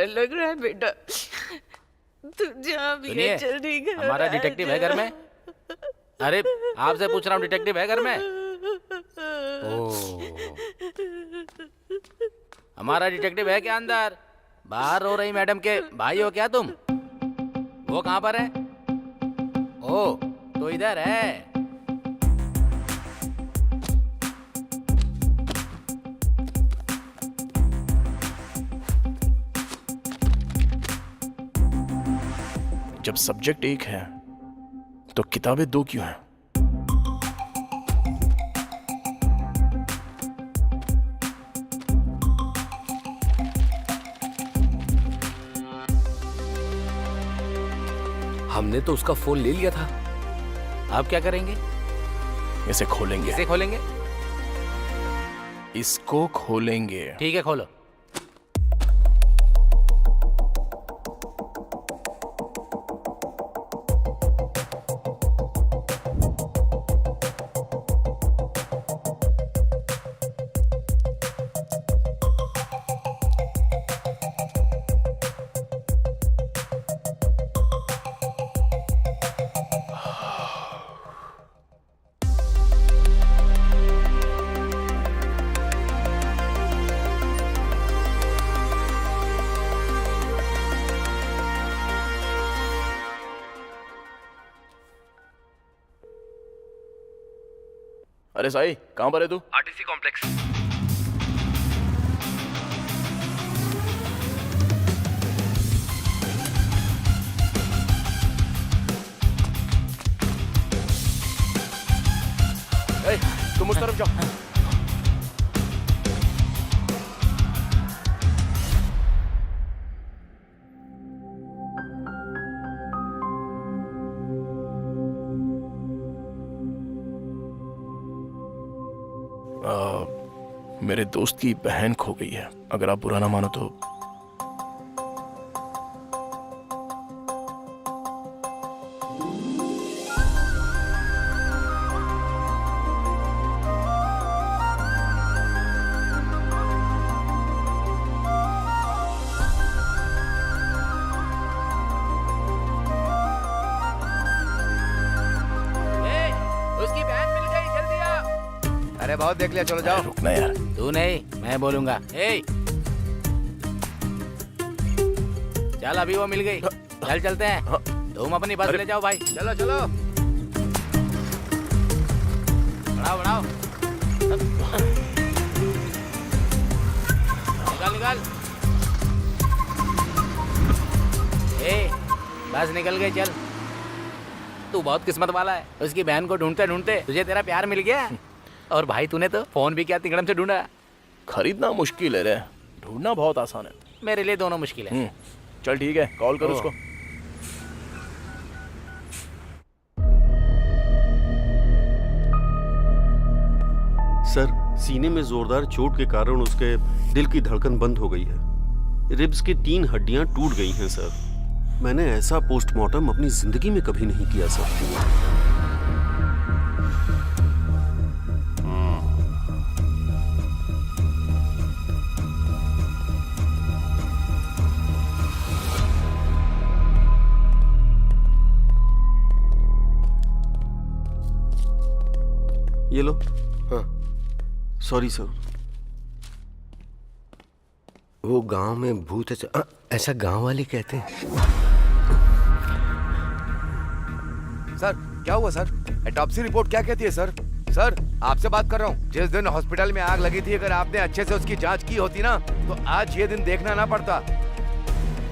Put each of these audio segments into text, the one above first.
डर लग रहा है बेटा। तू जहाँ भी है जल्दी घर हमारा डिटेक्टिव है घर में। अरे आपसे पूछ रहा हूँ, डिटेक्टिव है घर में? ओह, हमारा डिटेक्टिव है क्या अंदर? बाहर रो रही मैडम के भाई हो क्या तुम? वो कहाँ पर है? ओ तो इधर है। जब सब्जेक्ट एक है तो किताबें दो क्यों हैं? हमने तो उसका फोन ले लिया था। आप क्या करेंगे? इसे खोलेंगे। इसे खोलेंगे? इसको खोलेंगे। ठीक है खोलो। अरे साई, कहां पर है तू? RTC complex. तुम उस तरफ जाओ। मेरे दोस्त की बहन खो गई है। अगर आप बुरा ना मानो तो। उसकी बहन मिल गई, जल्दी आ। अरे बहुत देख लिया, चलो जाओ। रुकना यार। तू नहीं, मैं बोलूंगा। चल अभी वो मिल गई, चल चलते हैं। तुम अपनी बस ले जाओ भाई। चलो चलो बढ़ाओ बढ़ाओ। निकाल निकाल। बस निकल गई, चल। तू बहुत किस्मत वाला है। उसकी बहन को ढूंढते ढूंढते तुझे तेरा प्यार मिल गया। और भाई तूने तो फोन भी क्या तिकड़म से ढूंढा। खरीदना मुश्किल है रे, ढूंढना बहुत आसान है। मेरे लिए दोनों मुश्किल है। चल ठीक है, कॉल कर उसको। सर, सीने में जोरदार चोट के कारण उसके दिल की धड़कन बंद हो गई है। रिब्स की 3 हड्डियां टूट गई हैं सर। मैंने ऐसा पोस्टमार्टम अपनी जिंदगी में कभी नहीं किया सर। ये लो। हाँ, सॉरी सर। वो गांव में भूत है, ऐसा गांव वाले कहते हैं। सर क्या हुआ सर? ऑटोप्सी रिपोर्ट क्या कहती है सर? सर आपसे बात कर रहा हूँ। जिस दिन हॉस्पिटल में आग लगी थी, अगर आपने अच्छे से उसकी जांच की होती ना तो आज ये दिन देखना ना पड़ता।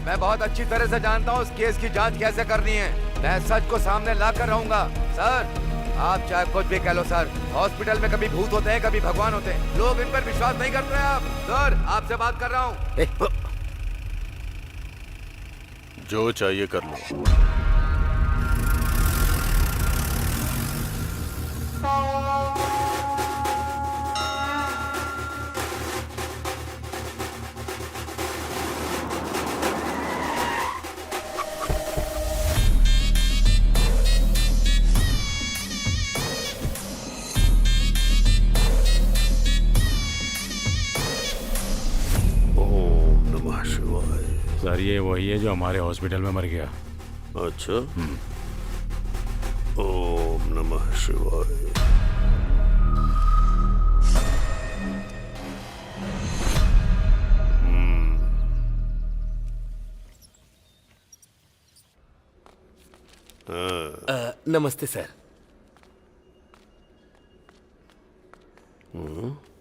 मैं बहुत अच्छी तरह से जानता हूँ उस केस की जांच कैसे करनी है। मैं सच को सामने ला कर रहूंगा। सर आप चाहे कुछ भी कह लो सर, हॉस्पिटल में कभी भूत होते हैं, कभी भगवान होते हैं। लोग इन पर विश्वास नहीं करते हैं। आप सर आपसे बात कर रहा हूँ। जो चाहिए कर लो। ये वही है जो हमारे हॉस्पिटल में मर गया। अच्छा। ओम नमः शिवाय। नमस्ते सर।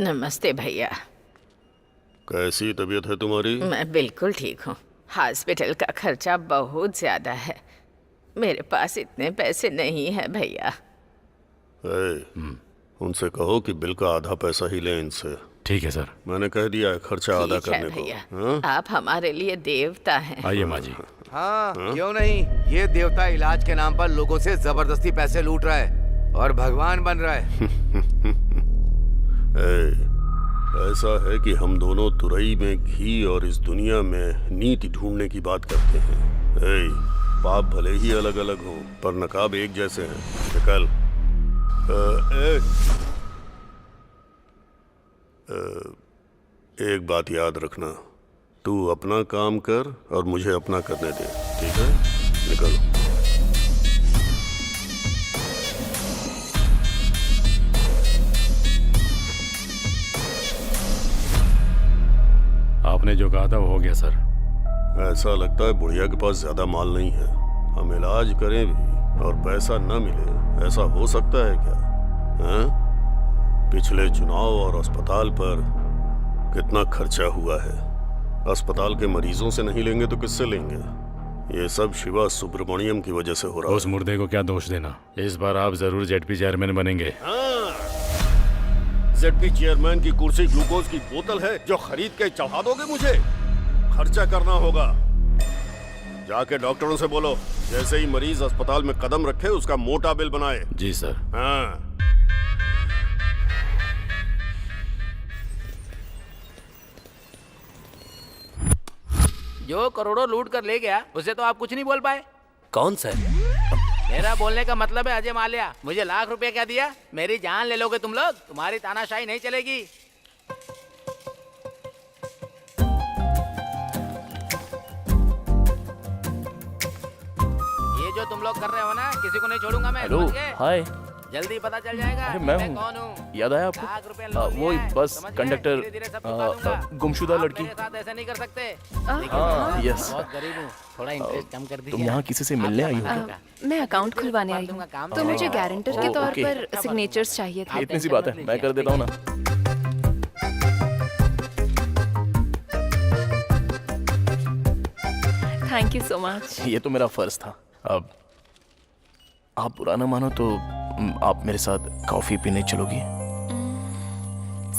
नमस्ते भैया। कैसी तबीयत है तुम्हारी? मैं बिल्कुल ठीक हूँ। हॉस्पिटल का खर्चा बहुत ज्यादा है, मेरे पास इतने पैसे नहीं है भैया। उनसे कहो कि बिल का आधा पैसा ही लें इनसे। ठीक है सर। मैंने कह दिया है खर्चा आधा ठीक है करने को। भैया, हाँ? आप हमारे लिए देवता हैं। आइए माँ जी। हाँ, क्यों नहीं। ये देवता इलाज के नाम पर लोगों से जबरदस्ती पैसे लूट रहा है और भगवान बन रहा है। ऐसा है कि हम दोनों तुरई में घी और इस दुनिया में नीति ढूंढने की बात करते हैं। पाप भले ही अलग अलग हो पर नकाब एक जैसे हैं। निकल। एक बात याद रखना, तू अपना काम कर और मुझे अपना करने दे, ठीक है? निकल। आपने जो कहा था वो हो गया सर। ऐसा लगता है बुढ़िया के पास ज्यादा माल नहीं है। हम इलाज करें भी और पैसा न मिले, ऐसा हो सकता है क्या? हाँ? पिछले चुनाव और अस्पताल पर कितना खर्चा हुआ है। अस्पताल के मरीजों से नहीं लेंगे तो किससे लेंगे? ये सब शिवा सुब्रमण्यम की वजह से हो रहा है। उस मुर्दे को क्या दोष देना। इस बार आप जरूर जेडपी चेयरमैन बनेंगे। जेडपी चेयरमैन की कुर्सी ग्लूकोज की बोतल है जो खरीद के चढ़ा दोगे मुझे? खर्चा करना होगा। जाके डॉक्टरों से बोलो जैसे ही मरीज अस्पताल में कदम रखे उसका मोटा बिल बनाए। जी सर। हाँ। जो करोड़ों लूट कर ले गया उसे तो आप कुछ नहीं बोल पाए। कौन सर? मेरा बोलने का मतलब है अजय माल्या। मुझे लाख रुपए क्या दिया? मेरी जान ले लोगे तुम लोग? तुम्हारी तानाशाही नहीं चलेगी। ये जो तुम लोग कर रहे हो ना, किसी को नहीं छोड़ूंगा मैं। हेलो, समझ गए? हाय। जल्दी पता चल जाएगा अरे मैं हूँ। कौन हूँ। याद आया आपको? लाख रुपए लोन वो लिया है, बस समझ गए? कंडक्टर, धीरे-धीरे सब चुका दूंगा। गुमशुदा आप लड़की। मेरे साथ ऐसे नहीं कर सकते। हाँ, यस। बहुत गरीब हूँ, थोड़ा इंटरेस्ट कम कर दीजिए। तुम यहाँ किसी से मिलने आई हो क्या? मैं अकाउंट खुलवाने आई हूँ, तो मुझे गारंटर के तौर ओके। पर सिग्नेचर्स चाहिए थे। इतनी सी बात है, मैं कर देता हूँ ना। Thank you so much. ये तो मेरा फर्ज था। अब आप बुरा ना मानो तो आप मेरे साथ कॉफी पीने चलोगी?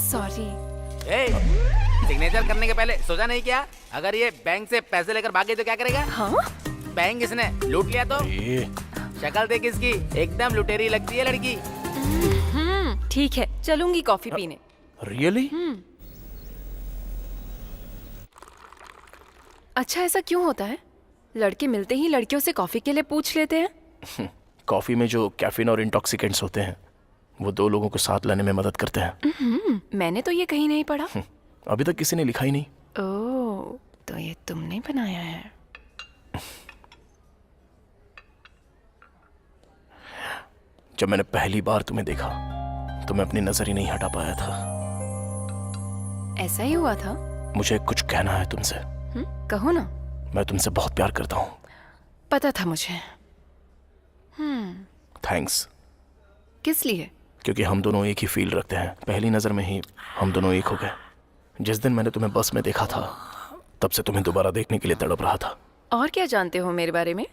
सॉरी। सिग्नेचर करने के पहले सोचा नहीं क्या? अगर ये बैंक से पैसे लेकर भागे तो क्या करेगा? हाँ? बैंक इसने लूट लिया तो? ये शक्ल देख इसकी, एकदम लुटेरी लगती है लड़की। ठीक है, चलूंगी कॉफी पीने। रियली? अच्छा, ऐसा क्यों होता है? लड़के मिलते ही लड़कियों से कॉफी के लिए पूछ लेते हैं। कॉफी में जो कैफीन और इंटॉक्सिकेंट्स होते हैं वो दो लोगों को साथ लाने में मदद करते हैं। मैंने तो ये कहीं नहीं पढ़ा। अभी तक किसी ने लिखा ही नहीं। ओह, तो ये तुमने बनाया है। जब मैंने पहली बार तुम्हें देखा तो मैं अपनी नजर ही नहीं हटा पाया था। ऐसा ही हुआ था? मुझे कुछ कहना है तुमसे। कहो ना। मैं तुमसे बहुत प्यार करता हूँ। पता था मुझे। थैंक्स। किस लिए? क्योंकि हम दोनों एक ही फील रखते हैं। पहली नजर में ही हम दोनों एक हो गए। जिस दिन मैंने तुम्हें बस में देखा था तब से तुम्हें दोबारा देखने के लिए तड़प रहा था। और क्या जानते हो मेरे बारे में?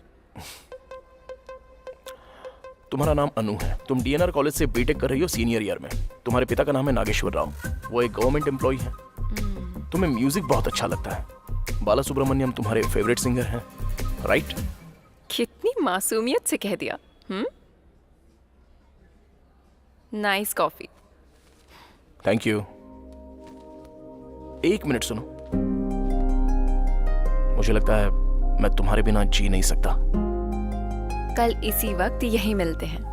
तुम्हारा नाम अनु है। तुम डीएनआर कॉलेज से बीटेक कर रही हो सीनियर ईयर में। तुम्हारे पिता का नाम है नागेश्वर राव। वो एक गवर्नमेंट एम्प्लॉय है। तुम्हें म्यूजिक बहुत अच्छा लगता है। बाला सुब्रमण्यम तुम्हारे फेवरेट सिंगर हैं, राइट? कितनी मासूमियत से कह दिया। Nice coffee. Thank you. एक मिनट सुनो। मुझे लगता है मैं तुम्हारे बिना जी नहीं सकता। कल इसी वक्त यहीं मिलते हैं।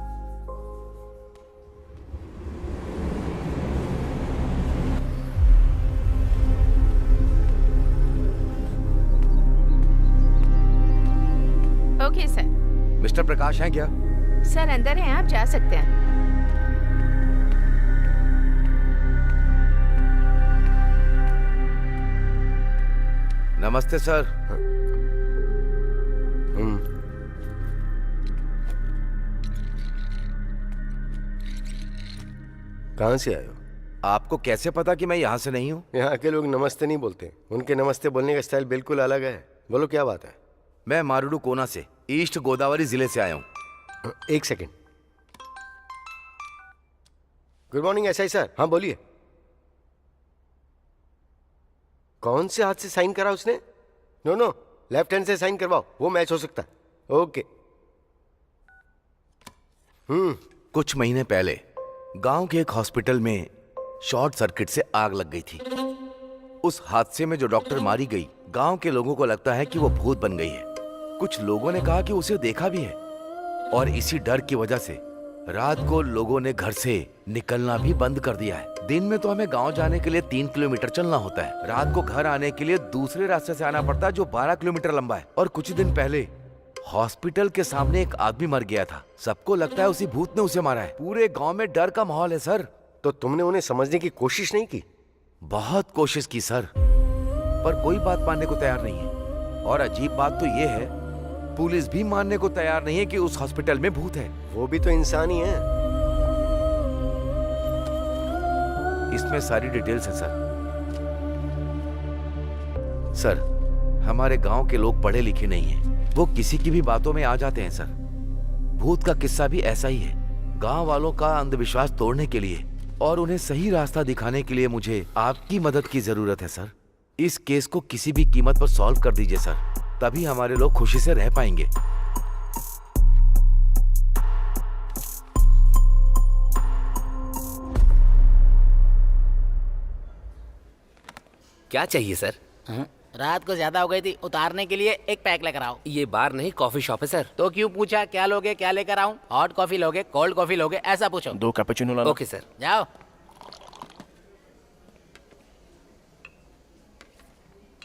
मिस्टर प्रकाश हैं क्या? सर अंदर हैं, आप जा सकते हैं। नमस्ते सर। कहाँ से आए हो? आपको कैसे पता कि मैं यहाँ से नहीं हूँ? यहाँ के लोग नमस्ते नहीं बोलते, उनके नमस्ते बोलने का स्टाइल बिल्कुल अलग है। बोलो क्या बात है? मैं मारूडू कोना से, ईस्ट गोदावरी जिले से आया हूँ। एक second. Good morning SI sir. हाँ बोलिए। कौन से हाथ से साइन करा उसने? नो, लेफ्ट हैंड से साइन करवाओ, वो मैच हो सकता है। ओके। कुछ महीने पहले गांव के एक हॉस्पिटल में शॉर्ट सर्किट से आग लग गई थी। उस हादसे में जो डॉक्टर मारी गई, गांव के लोगों को लगता है कि वो भूत बन गई है। कुछ लोगों ने कहा कि उसे देखा भी है, और इसी डर की वजह से रात को लोगों ने घर से निकलना भी बंद कर दिया है। दिन में तो हमें गांव जाने के लिए 3 किलोमीटर चलना होता है, रात को घर आने के लिए दूसरे रास्ते से आना पड़ता है जो 12 किलोमीटर लंबा है। और कुछ दिन पहले हॉस्पिटल के सामने एक आदमी मर गया था। सबको लगता है उसी भूत ने उसे मारा है। पूरे गांव में डर का माहौल है सर। तो तुमने उन्हें समझने की कोशिश नहीं की? बहुत कोशिश की सर, पर कोई बात मानने को तैयार नहीं है। और अजीब बात तो ये है, पुलिस भी मानने को तैयार नहीं है कि उस हॉस्पिटल में भूत है। वो भी तो इंसान ही है। इसमें सारी डिटेल्स है सर। सर, हमारे गांव के लोग पढ़े लिखे नहीं हैं, वो किसी की भी बातों में आ जाते हैं सर। भूत का किस्सा भी ऐसा ही है। गांव वालों का अंधविश्वास तोड़ने के लिए और उन्हें सही रास्ता दिखाने के लिए मुझे आपकी मदद की जरूरत है सर। इस केस को किसी भी कीमत पर सॉल्व कर दीजिए सर, तभी हमारे लोग खुशी से रह पाएंगे। क्या चाहिए सर? रात को ज्यादा हो गई थी, उतारने के लिए एक पैक लेकर आओ। ये बार नहीं कॉफी शॉप है सर। तो क्यों पूछा क्या लोगे, क्या लेकर आऊं? हॉट कॉफी लोगे, कोल्ड कॉफी लोगे, ऐसा पूछो। 2 कैपेचिनो लाना। Okay sir. जाओ।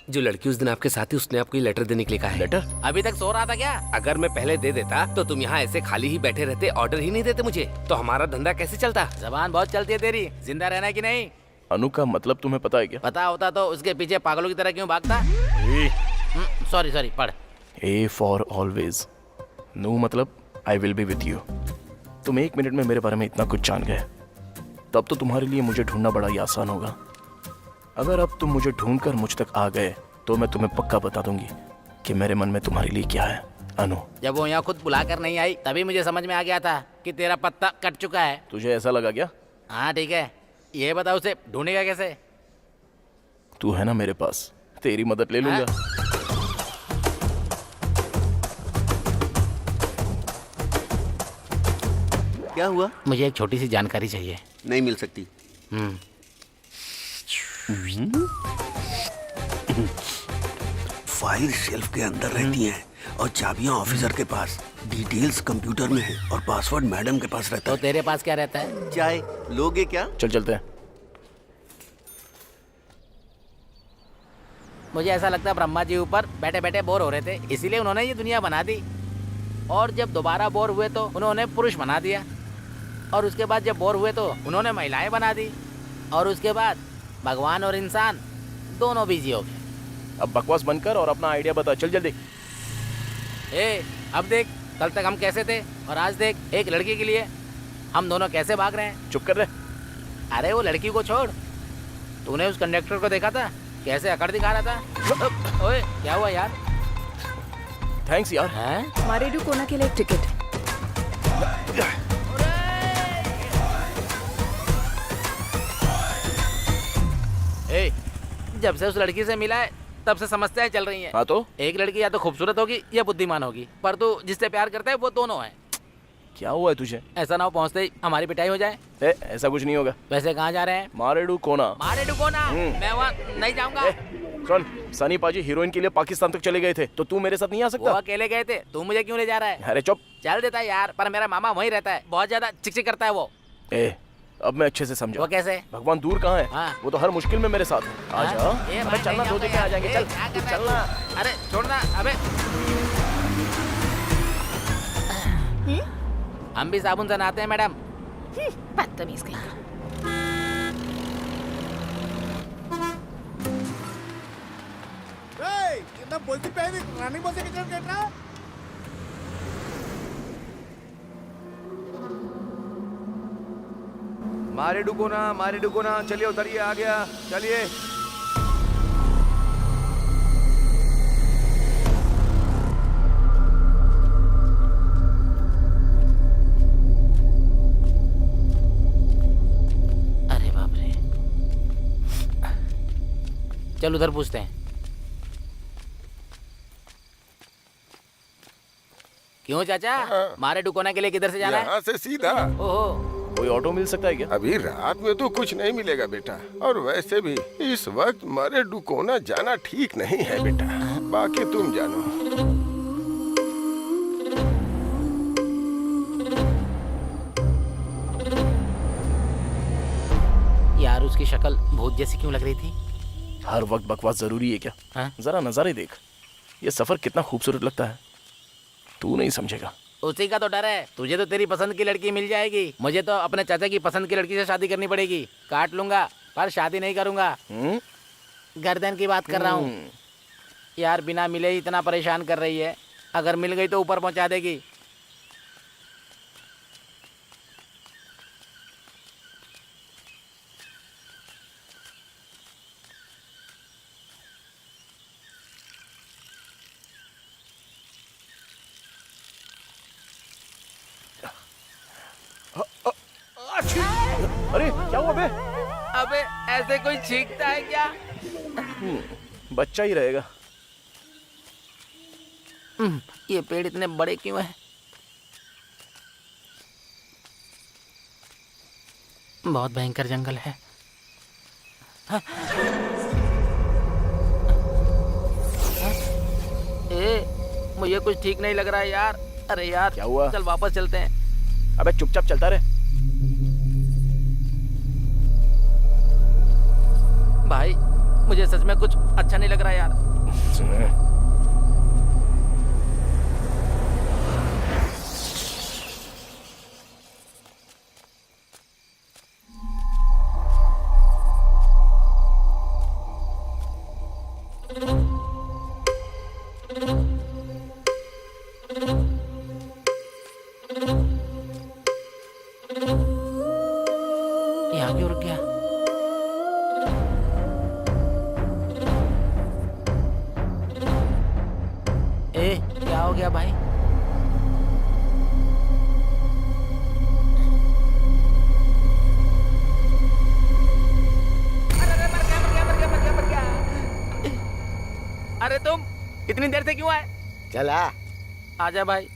जो लड़की उस दिन आपके साथ थी उसने आपको ये लेटर देने के लिए कहा है। लेटर? अभी तक सो रहा था क्या? अगर मैं पहले दे देता तो तुम यहाँ ऐसे खाली ही बैठे रहते, ऑर्डर ही नहीं देते मुझे, तो हमारा धंधा कैसे चलता? जबान बहुत चलती है तेरी, जिंदा रहना है कि नहीं? अनु का मतलब तुम्हें पता है क्या? पता होता तो उसके पीछे पागलों की तरह क्यों भागता? सॉरी पढ़। A for always. नो मतलब I will be with you. तुम 1 मिनट में मेरे बारे में इतना कुछ जान गए, तब तो तुम्हारे लिए मुझे ढूंढना बड़ा ही आसान होगा। अगर अब तुम मुझे ढूंढकर मुझ तक आ गए तो मैं तुम्हें पक्का बता दूंगी कि मेरे मन में तुम्हारे लिए क्या है। अनु, जब वो यहाँ खुद बुलाकर नहीं आई तभी मुझे समझ में आ गया था कि तेरा पत्ता कट चुका है। तुझे ऐसा लगा क्या? हाँ ठीक है, ये बताओ उसे ढूंढेगा कैसे? तू है ना मेरे पास, तेरी मदद ले लूंगा। क्या हुआ? मुझे एक छोटी सी जानकारी चाहिए। नहीं मिल सकती। फाइल शेल्फ के अंदर रहती हैं और चाबियां ऑफिसर के पास, डिटेल्स कंप्यूटर में है और पासवर्ड मैडम के पास रहता तो है। तेरे पास क्या रहता है? चाय लोगे क्या? चल चलते हैं। मुझे ऐसा लगता है ब्रह्मा जी ऊपर बैठे बैठे बोर हो रहे थे, इसीलिए उन्होंने ये दुनिया बना दी। और जब दोबारा बोर हुए तो उन्होंने पुरुष बना दिया, और उसके बाद जब बोर हुए तो उन्होंने महिलाएं बना दी, और उसके बाद भगवान और इंसान दोनों बिजी हो गए। अब बकवास बनकर और अपना आइडिया बता, चल जल्दी। अब देख, कल तक हम कैसे थे और आज देख, एक लड़की के लिए हम दोनों कैसे भाग रहे हैं। चुप कर रहे। अरे वो लड़की को छोड़, तूने उस कंडक्टर को देखा था कैसे अकड़ दिखा रहा था? ओए क्या हुआ यार? थैंक्स यार। हैं? मारेडू कोना के लिए एक टिकट। जब से उस लड़की से मिला है तब से समस्याएं चल रही हैं। हाँ तो एक लड़की या तो खूबसूरत होगी या बुद्धिमान होगी, पर तू जिससे प्यार करता है वो दोनों है। क्या हुआ है तुझे? ऐसा ना हो पहुंचते ही हमारी पिटाई हो जाए। ऐसा कुछ नहीं होगा। वैसे कहाँ जा रहे हैं? मारेडू कोना। मारेडू कोना? मैं वहाँ नहीं जाऊंगा। सुन, सनी पाजी हीरोइन के लिए पाकिस्तान तक चले गए थे, तो तू मेरे साथ नहीं आ वो सकता? अकेले गए थे, तू मुझे क्यों ले जा रहा है? अरे चुप। चल देता यार, पर मेरा मामा वहीं रहता है, बहुत ज्यादा चिकचिक करता है वो। अब मैं अच्छे से समझा। वो कैसे? भगवान दूर कहाँ है? हाँ। वो तो हर मुश्किल में मेरे साथ है। आजा। अबे चलना, 2 दिन में आ जाएंगे। चल चलना। अरे छोड़ना। अबे हम भी साबुन से नहाते हैं मैडम। बदतमीज कहीं का। मारे डुको ना, चलिए उतरिए, आ गया, चलिए। अरे बाप रे, चल उधर पूछते हैं। क्यों चाचा, मारे डुकोना के लिए किधर से जाना है? यहाँ से सीधा। ओहो, कोई ऑटो मिल सकता है क्या? अभी रात में तो कुछ नहीं मिलेगा बेटा, और वैसे भी इस वक्त मारे डुकोना जाना ठीक नहीं है बेटा, बाकी तुम जानो। यार उसकी शक्ल भूत जैसी क्यों लग रही थी? हर वक्त बकवास जरूरी है क्या? हाँ? जरा नजारे देख, ये सफर कितना खूबसूरत लगता है, तू नहीं समझेगा। उसी का तो डर है, तुझे तो तेरी पसंद की लड़की मिल जाएगी, मुझे तो अपने चाचा की पसंद की लड़की से शादी करनी पड़ेगी। काट लूंगा पर शादी नहीं करूंगा। गर्दन की बात कर रहा हूँ यार, बिना मिले ही इतना परेशान कर रही है, अगर मिल गई तो ऊपर पहुंचा देगी। अरे क्या हुआ बे? अबे ऐसे कोई छींकता है क्या? बच्चा ही रहेगा। ये पेड़ इतने बड़े क्यों हैं? बहुत भयंकर जंगल है। मुझे कुछ ठीक नहीं लग रहा है यार। अरे यार क्या हुआ? चल वापस चलते हैं। अबे चुपचाप चलता रहे। भाई मुझे सच में कुछ अच्छा नहीं लग रहा यार। यहाँ क्यों रुक गया? क्या हो गया भाई? अरे तुम इतनी देर से क्यों आए? चला आजा भाई।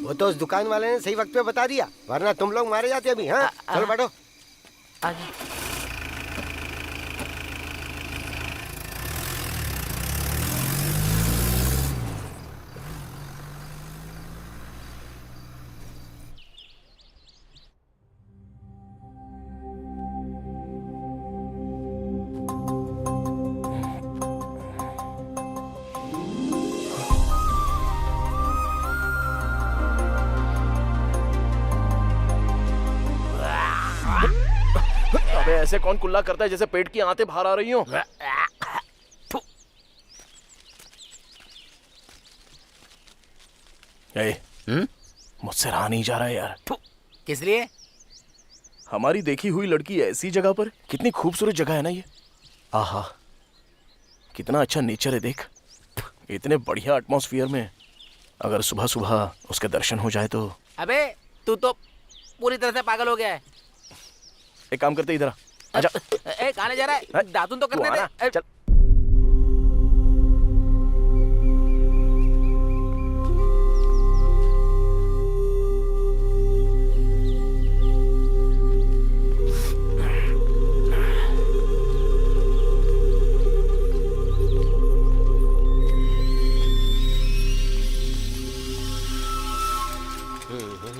वो तो उस दुकान वाले ने सही वक्त पे बता दिया, वरना तुम लोग मारे जाते अभी। हाँ चलो बैठो। आजा। अबे ऐसे कौन कुल्ला करता है जैसे पेट की आंतें बाहर आ रही हो? मुझसे रहा नहीं जा रहा है यार। किस लिए? हमारी देखी हुई लड़की ऐसी जगह पर, कितनी खूबसूरत जगह है ना ये। आहा कितना अच्छा नेचर है देख, इतने बढ़िया एटमॉस्फेयर में अगर सुबह सुबह उसके दर्शन हो जाए तो। अबे तू तो पूरी तरह से पागल हो गया है। एक काम करते इधर आजा। कहां जा रहा है? दातुन तो करने दे। चल।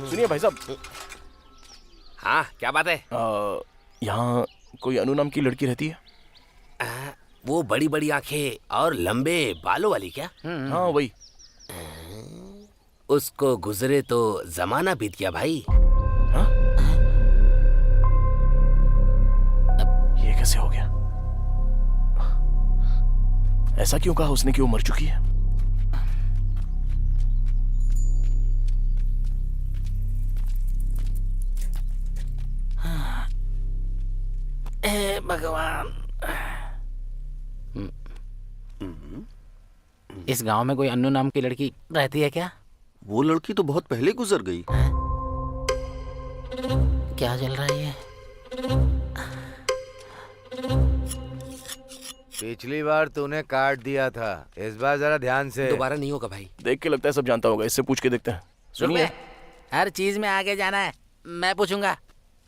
सुनिए भाई साहब। हाँ क्या बात है? यहाँ कोई अनु नाम की लड़की रहती है? वो बड़ी बड़ी आंखें और लंबे बालों वाली क्या? हाँ वही। उसको गुजरे तो जमाना बीत गया भाई। हाँ? ये कैसे हो गया? ऐसा क्यों कहा उसने कि वो मर चुकी है? भगवान, इस गांव में कोई अन्नू नाम की लड़की रहती है क्या? वो लड़की तो बहुत पहले गुजर गई। क्या चल रहा है ये? पिछली बार तूने काट दिया था, इस बार जरा ध्यान से। दोबारा नहीं होगा भाई। देख के लगता है सब जानता होगा, इससे पूछ के देखते हैं। सुनिए, हर चीज में आगे जाना है, मैं पूछूंगा।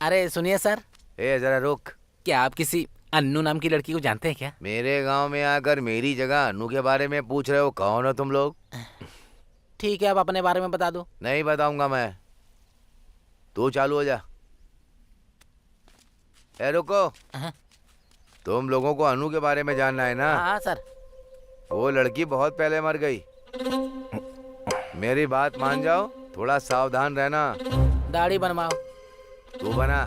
अरे सुनिए सर। ए जरा रुक। क्या आप किसी अन्नू नाम की लड़की को जानते हैं क्या? मेरे गांव में आकर मेरी जगह अनु के बारे में पूछ रहे हो? कौन हो तुम लोग? ठीक है, आप अपने बारे में बता दो। नहीं बताऊंगा मैं, तू चालू हो जा। ए रुको, तुम लोगों को अनु के बारे में जानना है ना? हाँ सर। वो लड़की बहुत पहले मर गई। मेरी बात मान जाओ, थोड़ा सावधान रहना। दाढ़ी बनवाओ। तू बना।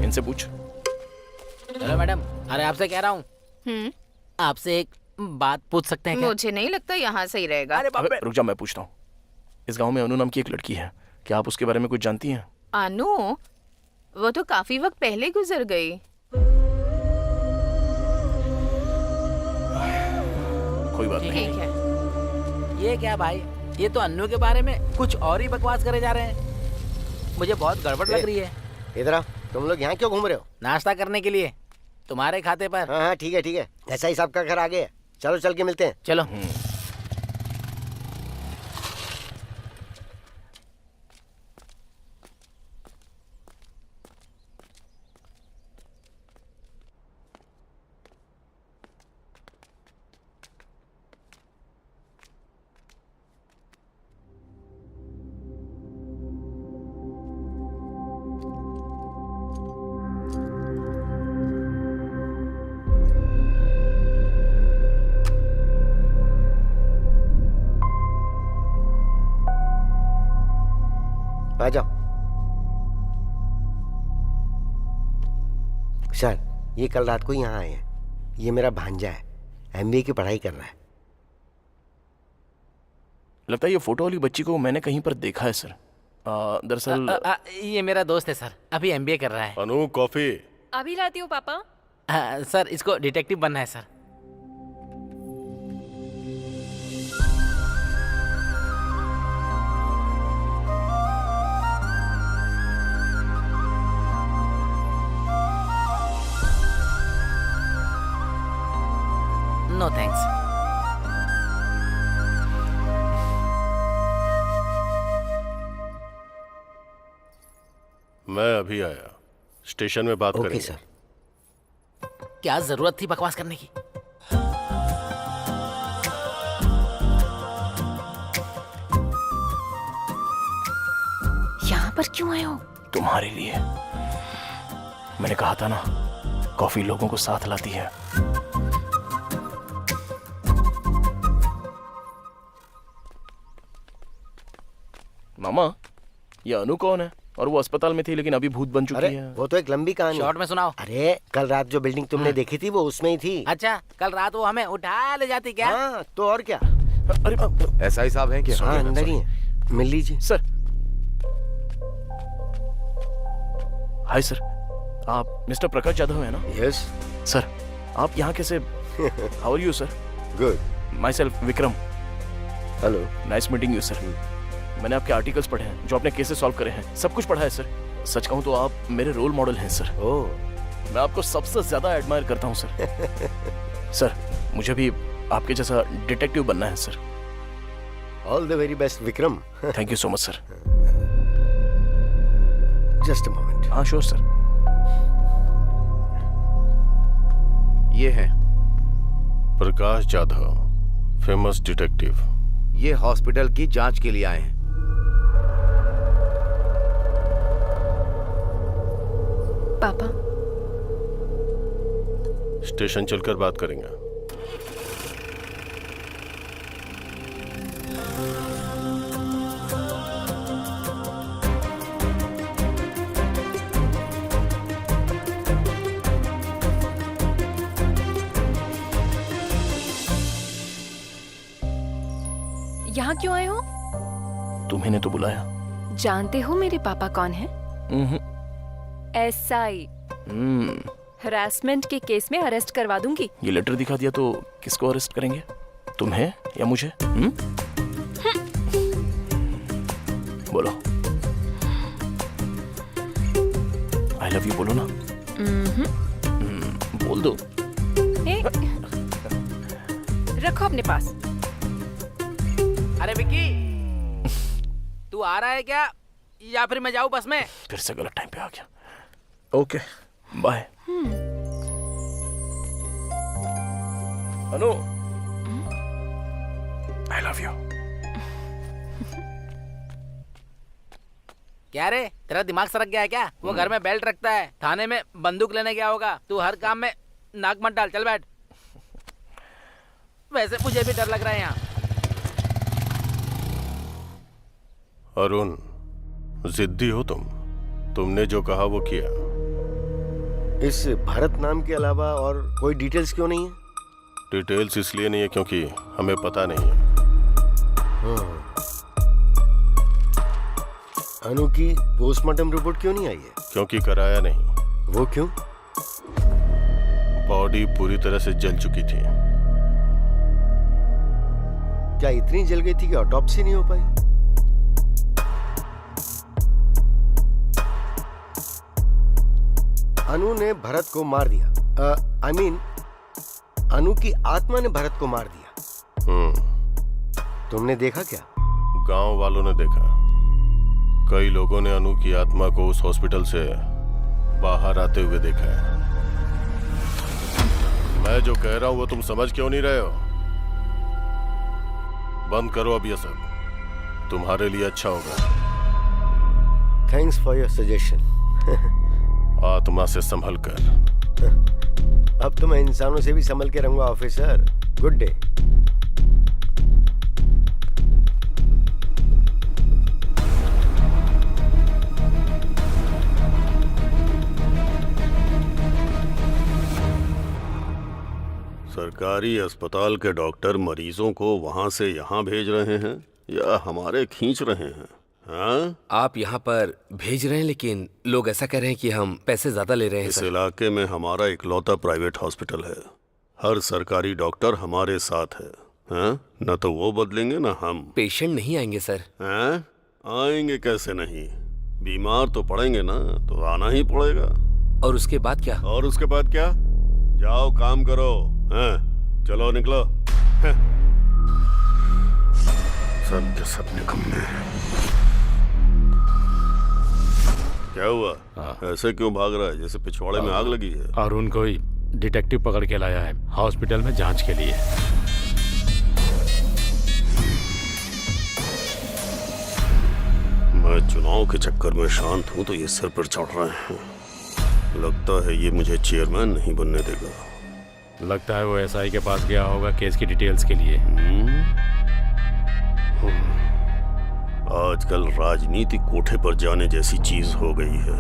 इनसे पूछ। हेलो मैडम, अरे आपसे कह रहा हूँ, आपसे एक बात पूछ सकते हैं क्या? मुझे नहीं लगता यहाँ सही रहेगा। अरे रुक जा, मैं पूछता हूँ। इस गांव में अनु नाम की एक लड़की है, क्या आप उसके बारे में कुछ जानती हैं? अनु? वो तो काफी वक्त पहले गुजर गई। कोई बात नहीं। ठीक है। ये क्या भाई, ये तो अन्नू के बारे में कुछ और ही बकवास करे जा रहे हैं। मुझे बहुत गड़बड़ लग रही है। इधर आओ, तुम लोग यहाँ क्यों घूम रहे हो? नाश्ता करने के लिए, तुम्हारे खाते पर। हाँ हाँ ठीक है ठीक है, ऐसा ही साहब का घर आगे है। चलो चल के मिलते हैं। चलो। आ जाओ। सर, ये कल रात को यहाँ आए हैं। ये मेरा भांजा है, एमबीए की पढ़ाई कर रहा है। लगता है ये फोटो वाली बच्ची को मैंने कहीं पर देखा है सर। दरअसल ये मेरा दोस्त है सर, अभी एमबीए कर रहा है। अनु कॉफी। अभी लाती हूँ पापा। सर, इसको डिटेक्टिव बनना है सर। No thanks. मैं अभी आया, स्टेशन में बात ओके करेंगे। सर। क्या जरूरत थी बकवास करने की? यहाँ पर क्यों आए हो? तुम्हारे लिए। मैंने कहा था ना, कॉफी लोगों को साथ लाती है। मामा, ये अनु कौन है? और वो अस्पताल में थी लेकिन अभी भूत बन चुकी अरे है। वो तो एक लंबी कहानी। शॉर्ट में सुनाओ। अरे कल रात जो बिल्डिंग तुमने देखी थी वो उसमें ही थी। अच्छा, कल रात वो हमें उठा ले जाती क्या? हाँ तो और क्या। अरे ऐसा ही साहब है क्या? हाँ अंदर ही है, मिल लीजिए। सर। हाय सर, आप मिस्टर प्रकाश यादव है ना? यस सर, आप यहाँ कैसे? How are you sir? Good. Myself Vikram. Hello. Nice meeting you sir. मैंने आपके आर्टिकल्स पढ़े हैं, जो आपने केसेस सॉल्व करे हैं, सब कुछ पढ़ा है सर। सच कहूँ तो आप मेरे रोल मॉडल हैं सर। ओह, मैं आपको सबसे ज्यादा एडमायर करता हूँ सर। सर, मुझे भी आपके जैसा डिटेक्टिव बनना है sir. All the very best Vikram. Thank you so much sir. Just a moment. हाँ श्योर सर। ये है प्रकाश जाधव, फेमस डिटेक्टिव। ये हॉस्पिटल की जांच के लिए आए हैं। पापा, स्टेशन चलकर बात करेंगे। यहाँ क्यों आए हो? तुम्हें तो बुलाया। जानते हो मेरे पापा कौन है? SI। हरासमेंट के केस में अरेस्ट करवा दूंगी। ये लेटर दिखा दिया तो किसको अरेस्ट करेंगे, तुम्हें या मुझे? बोलो, आई लव यू बोलो ना। बोल दो। रखो अपने पास। अरे विक्की, तू आ रहा है क्या या फिर मैं जाऊं बस में? फिर से गलत टाइम पे आ गया। Okay bye. Anu, I love you. क्या रे, तेरा दिमाग सरक गया है क्या? वो घर में बेल्ट रखता है, थाने में बंदूक लेने गया होगा। तू हर काम में नाक मत डाल, चल बैठ। वैसे मुझे भी डर लग रहा है यहाँ। अरुण, जिद्दी हो तुम। तुमने जो कहा वो किया। इस भरत नाम के अलावा और कोई डिटेल्स क्यों नहीं है? डिटेल्स इसलिए नहीं है क्योंकि हमें पता नहीं है। अनु की पोस्टमार्टम रिपोर्ट क्यों नहीं आई है? क्योंकि कराया नहीं। वो क्यों? बॉडी पूरी तरह से जल चुकी थी। क्या इतनी जल गई थी कि ऑटोप्सी नहीं हो पाई? अनु ने भरत को मार दिया। I mean, अनु की आत्मा ने भरत को मार दिया। तुमने देखा क्या? गांव वालों ने देखा। कई लोगों ने अनु की आत्मा को उस हॉस्पिटल से बाहर आते हुए देखा है। मैं जो कह रहा हूं वो तुम समझ क्यों नहीं रहे हो? बंद करो अब ये सब, तुम्हारे लिए अच्छा होगा। Thanks for your suggestion. आत्मा से संभल कर। अब तो मैं इंसानों से भी संभल के रहूंगा ऑफिसर। Good day. सरकारी अस्पताल के डॉक्टर मरीजों को वहां से यहाँ भेज रहे हैं या हमारे खींच रहे हैं? हाँ? आप यहाँ पर भेज रहे हैं, लेकिन लोग ऐसा कह रहे हैं कि हम पैसे ज्यादा ले रहे हैं। इस सर, इलाके में हमारा इकलौता प्राइवेट हॉस्पिटल है। हर सरकारी डॉक्टर हमारे साथ है। हाँ? न तो वो बदलेंगे न हम। पेशेंट नहीं आएंगे सर। हाँ? आएंगे कैसे नहीं? बीमार तो पड़ेंगे ना, तो आना ही पड़ेगा। और उसके बाद क्या? और उसके बाद क्या? जाओ काम करो। हाँ? चलो निकलो। हाँ? सब के सब निकम्मे। क्या हुआ? ऐसे क्यों भाग रहा है जैसे पिछवाड़े में आग लगी है? अरुण कोई डिटेक्टिव पकड़ के लाया है हॉस्पिटल में जांच के लिए। मैं चुनाव के चक्कर में शांत हूं तो ये सिर पर चढ़ रहे हैं। लगता है ये मुझे चेयरमैन नहीं बनने देगा। लगता है वो SI के पास गया होगा केस की डिटेल्स के लिए। आजकल राजनीति कोठे पर जाने जैसी चीज हो गई है।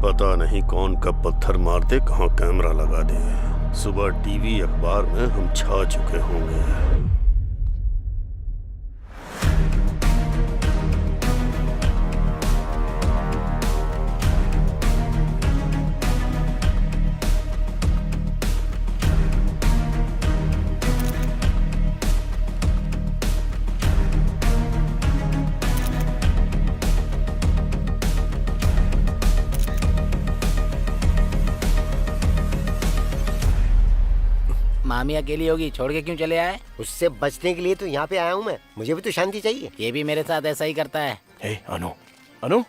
पता नहीं कौन कब पत्थर मार दे, कहाँ कैमरा लगा दे। सुबह टीवी अखबार में हम छा चुके होंगे। मामी अकेली होगी, छोड़ के क्यों चले आए? उससे बचने के लिए तो यहाँ पे आया हूँ मैं। मुझे भी तो शांति चाहिए। ये भी मेरे साथ ऐसा ही करता है। हे अनु, अनु,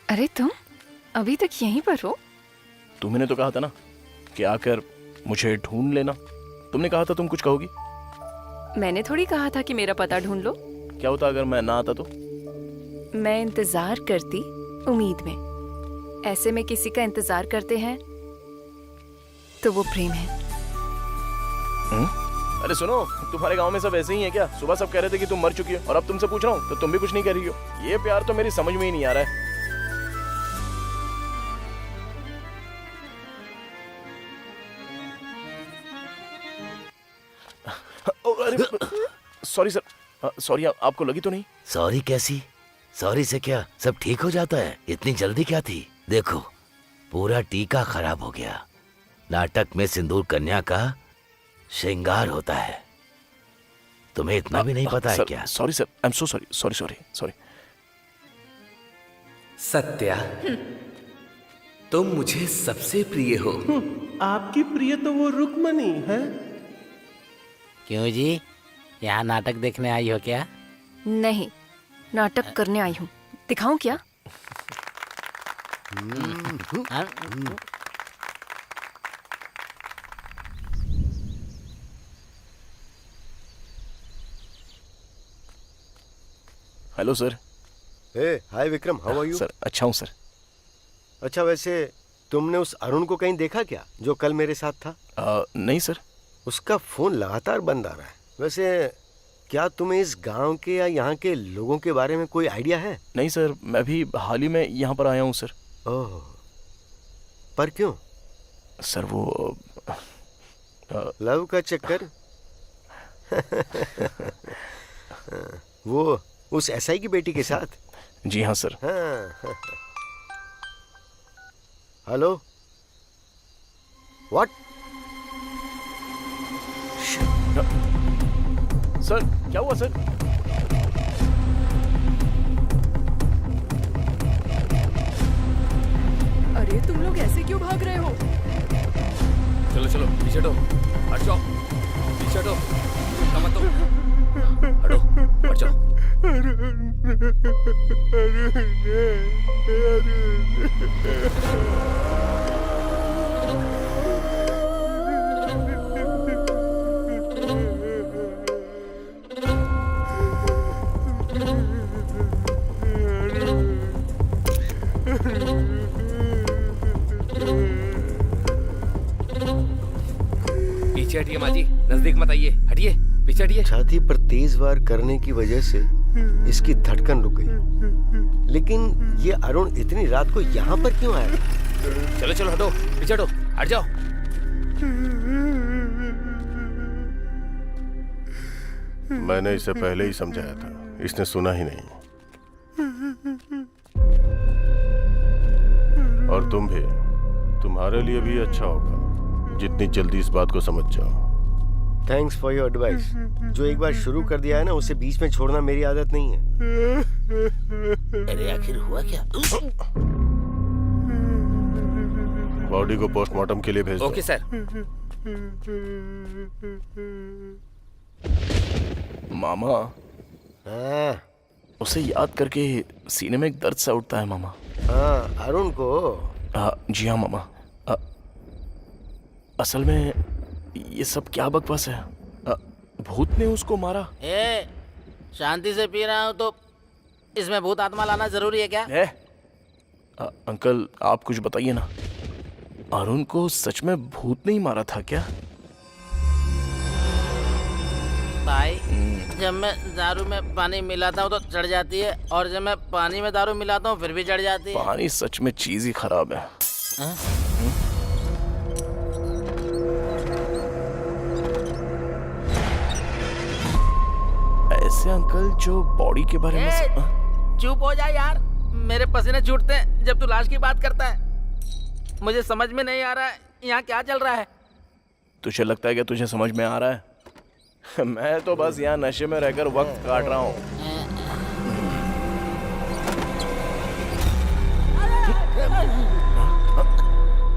अरे तुम अभी तक यहीं पर हो? तुमने तो कहा था ना कि आकर मुझे ढूंढ लेना। तुमने कहा था तुम कुछ कहोगी। मैंने थोड़ी कहा था कि मेरा पता ढूंढ लो। क्या होता अगर मैं ना आता तो? मैं इंतजार करती, उम्मीद में। ऐसे में किसी का इंतजार करते हैं तो वो प्रेम है। अरे सुनो, तुम्हारे गांव में सब ऐसे ही है क्या? सुबह सब कह रहे थे कि तुम मर चुकी हो और अब तुमसे पूछ रहा हूँ तो तुम भी कुछ नहीं कह रही हो। ये प्यार तो मेरी समझ में ही नहीं आ रहा है। अरे सॉरी सर, सॉरी, आपको लगी तो नहीं? सॉरी कैसी? सॉरी से क्या सब ठीक हो जाता है? इतनी जल्दी क्या थी? देखो पूरा टीका खराब हो गया। नाटक में सिंदूर कन्या का श्रृंगार होता है, तुम्हें इतना भी नहीं पता है क्या? Sorry sir, I am so sorry, sorry sorry sorry. Satya, तुम मुझे सबसे प्रिय हो। आपकी प्रिय तो वो रुक्मणी है। क्यों जी, यहाँ नाटक देखने आई हो क्या? नहीं, नाटक करने आई हूँ। दिखाऊं क्या? हाँ? Hello sir. Hey, hi Vikram, how are you? Sir अच्छा हूँ सर। अच्छा, वैसे तुमने उस अरुण को कहीं देखा क्या, जो कल मेरे साथ था? नहीं सर। उसका फोन लगातार बंद आ रहा है। वैसे क्या तुम्हें इस गांव के या यहाँ के लोगों के बारे में कोई आइडिया है? नहीं सर, मैं भी हाल ही में यहाँ पर आया हूँ सर। ओह, पर क्यों? सर वो लव का चक्कर? वो उस एसआई की बेटी के साथ? जी हाँ सर। हाँ। Hello, what? सर क्या हुआ सर? अरे तुम लोग ऐसे क्यों भाग रहे हो? चलो चलो पीछे हटो, हट जाओ, पीछे हटो, मत हटो, हट जाओ। पीछे हटिए माँ जी, नजदीक मत आइए, हटिए, पीछे हटिए। छाती पर तेज वार करने की वजह से इसकी धड़कन रुक गई। लेकिन ये अरुण इतनी रात को यहाँ पर क्यों आया? चलो चलो हटो, पीछे हटो, हट जाओ। मैंने इसे पहले ही समझाया था, इसने सुना ही नहीं। और तुम भी, तुम्हारे लिए भी अच्छा होगा जितनी जल्दी इस बात को समझ जाओ। Thanks for your advice. जो एक बार शुरू कर दिया है ना, उसे बीच में छोड़ना मेरी आदत नहीं है। अरे आखिर हुआ क्या? बॉडी को पोस्टमार्टम के लिए भेज दो। Okay sir. मामा, हाँ उसे याद करके सीने में एक दर्द सा उठता है मामा। हाँ, अरुण को? जी हाँ मामा। असल में ये सब क्या बकवास है? भूत ने उसको मारा? शांति से पी रहा हूँ तो इसमें भूत आत्मा लाना जरूरी है क्या? अंकल आप कुछ बताइए ना, अरुण को सच में भूत नहीं मारा था क्या? भाई, जब मैं दारू में पानी मिलाता हूँ तो चढ़ जाती है, और जब मैं पानी में दारू मिलाता हूँ फिर भी चढ़ जाती है। पानी सच में चीज ही खराब है। ऐसे अंकल जो बॉडी के बारे में चुप हो जा यार, मेरे पसीने छूटते हैं जब तू लाश की बात करता है। मुझे समझ में नहीं आ रहा है यहाँ क्या चल रहा है। तुझे लगता है कि तुझे समझ में आ रहा है? मैं तो बस यहाँ नशे में रहकर वक्त काट रहा हूँ।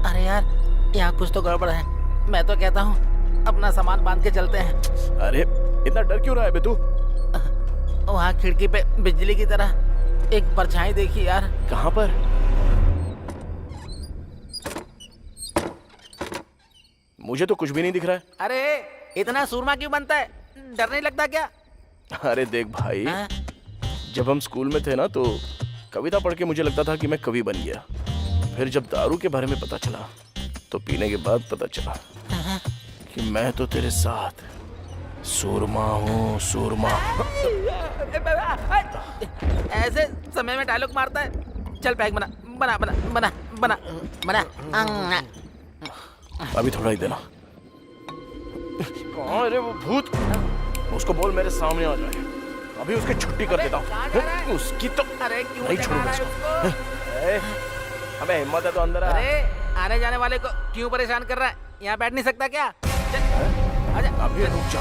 अरे यार, यहाँ कुछ तो गड़बड़ है। मैं तो कहता हूँ अपना सामान बांध के चलते हैं। अरे इतना डर क्यों रहा है बे तू? वहाँ खिड़की पे बिजली की तरह एक परछाई देखी यार। कहाँ पर? मुझे तो कुछ भी नहीं दिख रहा है। अरे इतना सूरमा क्यों बनता है? डर नहीं लगता क्या? अरे देख भाई, जब हम स्कूल में थे ना तो कविता पढ़ के मुझे लगता था कि मैं कवि बन गया। फिर जब दारू के बारे में पता चला तो पीने के बाद पता चला कि मैं तो तेरे साथ सूरमा हूँ, सूरमा। ऐसे समय में डायलॉग मारता है। चल पैक बना बना बना बना बना बना। अभी थोड़ा ही देना। कहाँ है रे वो भूत? उसको बोल मेरे सामने आ जाए, अभी उसकी छुट्टी कर देता हूँ। उसकी तो अरे क्यों नहीं छोड़ूंगा इसको। अबे हिम्मत है तो अंदर आ। अरे आने जाने वाले को क्यों परेशान कर रहा है? यहाँ बैठ नहीं सकता क्या? आजा। अभी रुक जा,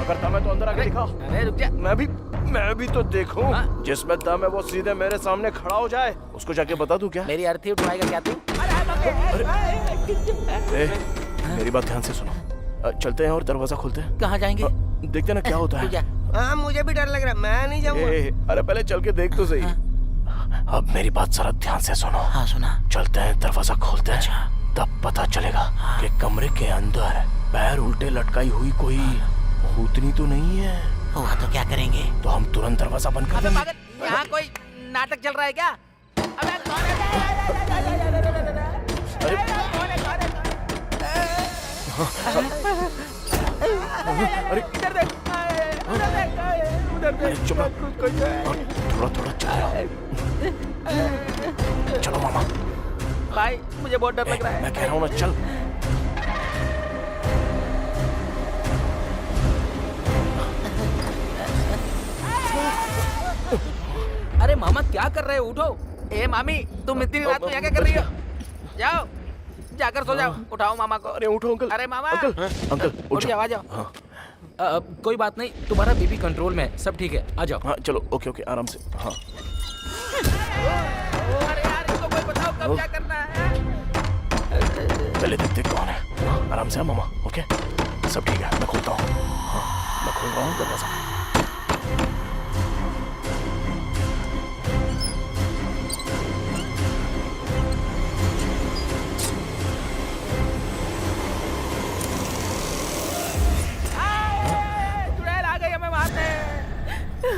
अगर दम है तो अंदर आके दिखा। अरे रुक जा। मैं भी तो देखूं। जिसमें दम है वो सीधे मेरे सामने खड़ा हो जाए। उसको जाके बता दूं क्या? मेरी अर्थी उठवाएगा क्या तू? मेरी बात ध्यान से सुनो। चलते हैं और दरवाजा खोलते हैं। कहाँ जाएंगे? देखते ना क्या होता है। हाँ मुझे भी डर लग रहा है, मैं नहीं जाऊंगा। अरे पहले चल के देख तो सही। अब मेरी बात जरा ध्यान से सुनो। हाँ सुना। चलते हैं, दरवाजा खोलते हैं, तब पता चलेगा कि कमरे के अंदर पैर उल्टे लटकाई हुई कोई भूतनी तो नहीं है। हुआ तो क्या करेंगे? तो हम तुरंत दरवाजा बंद कर देंगे। यहाँ कोई नाटक चल रहा है क्या? अबे कौन है? अरे इधर देख, उधर देख, उधर देख। चुप थोड़ा थोड़ा चलो मामा। भाई मुझे बहुत डर लग रहा है। मैं कह रहा हूँ ना, चल। अरे मामा क्या कर रहे हो? उठो। ए मामी तुम इतनी रात को यहाँ क्या कर रही हो? जाओ जाकर सो जाओ। उठाओ मामा को। अरे उठो अंकल। अरे मामा। अंकल उठ जाओ, आ जाओ। कोई बात नहीं, तुम्हारा बीपी कंट्रोल में है, सब ठीक है, आ जाओ। हाँ चलो, ओके आराम से। हाँ अरे यार इसको कोई बताओ कब क्या करना है। पहले देखते कौन है। आराम से मामा। ओके सब ठीक है, मैं खोलता हूँ। मैं खोल रहा हूँ दरवाजा।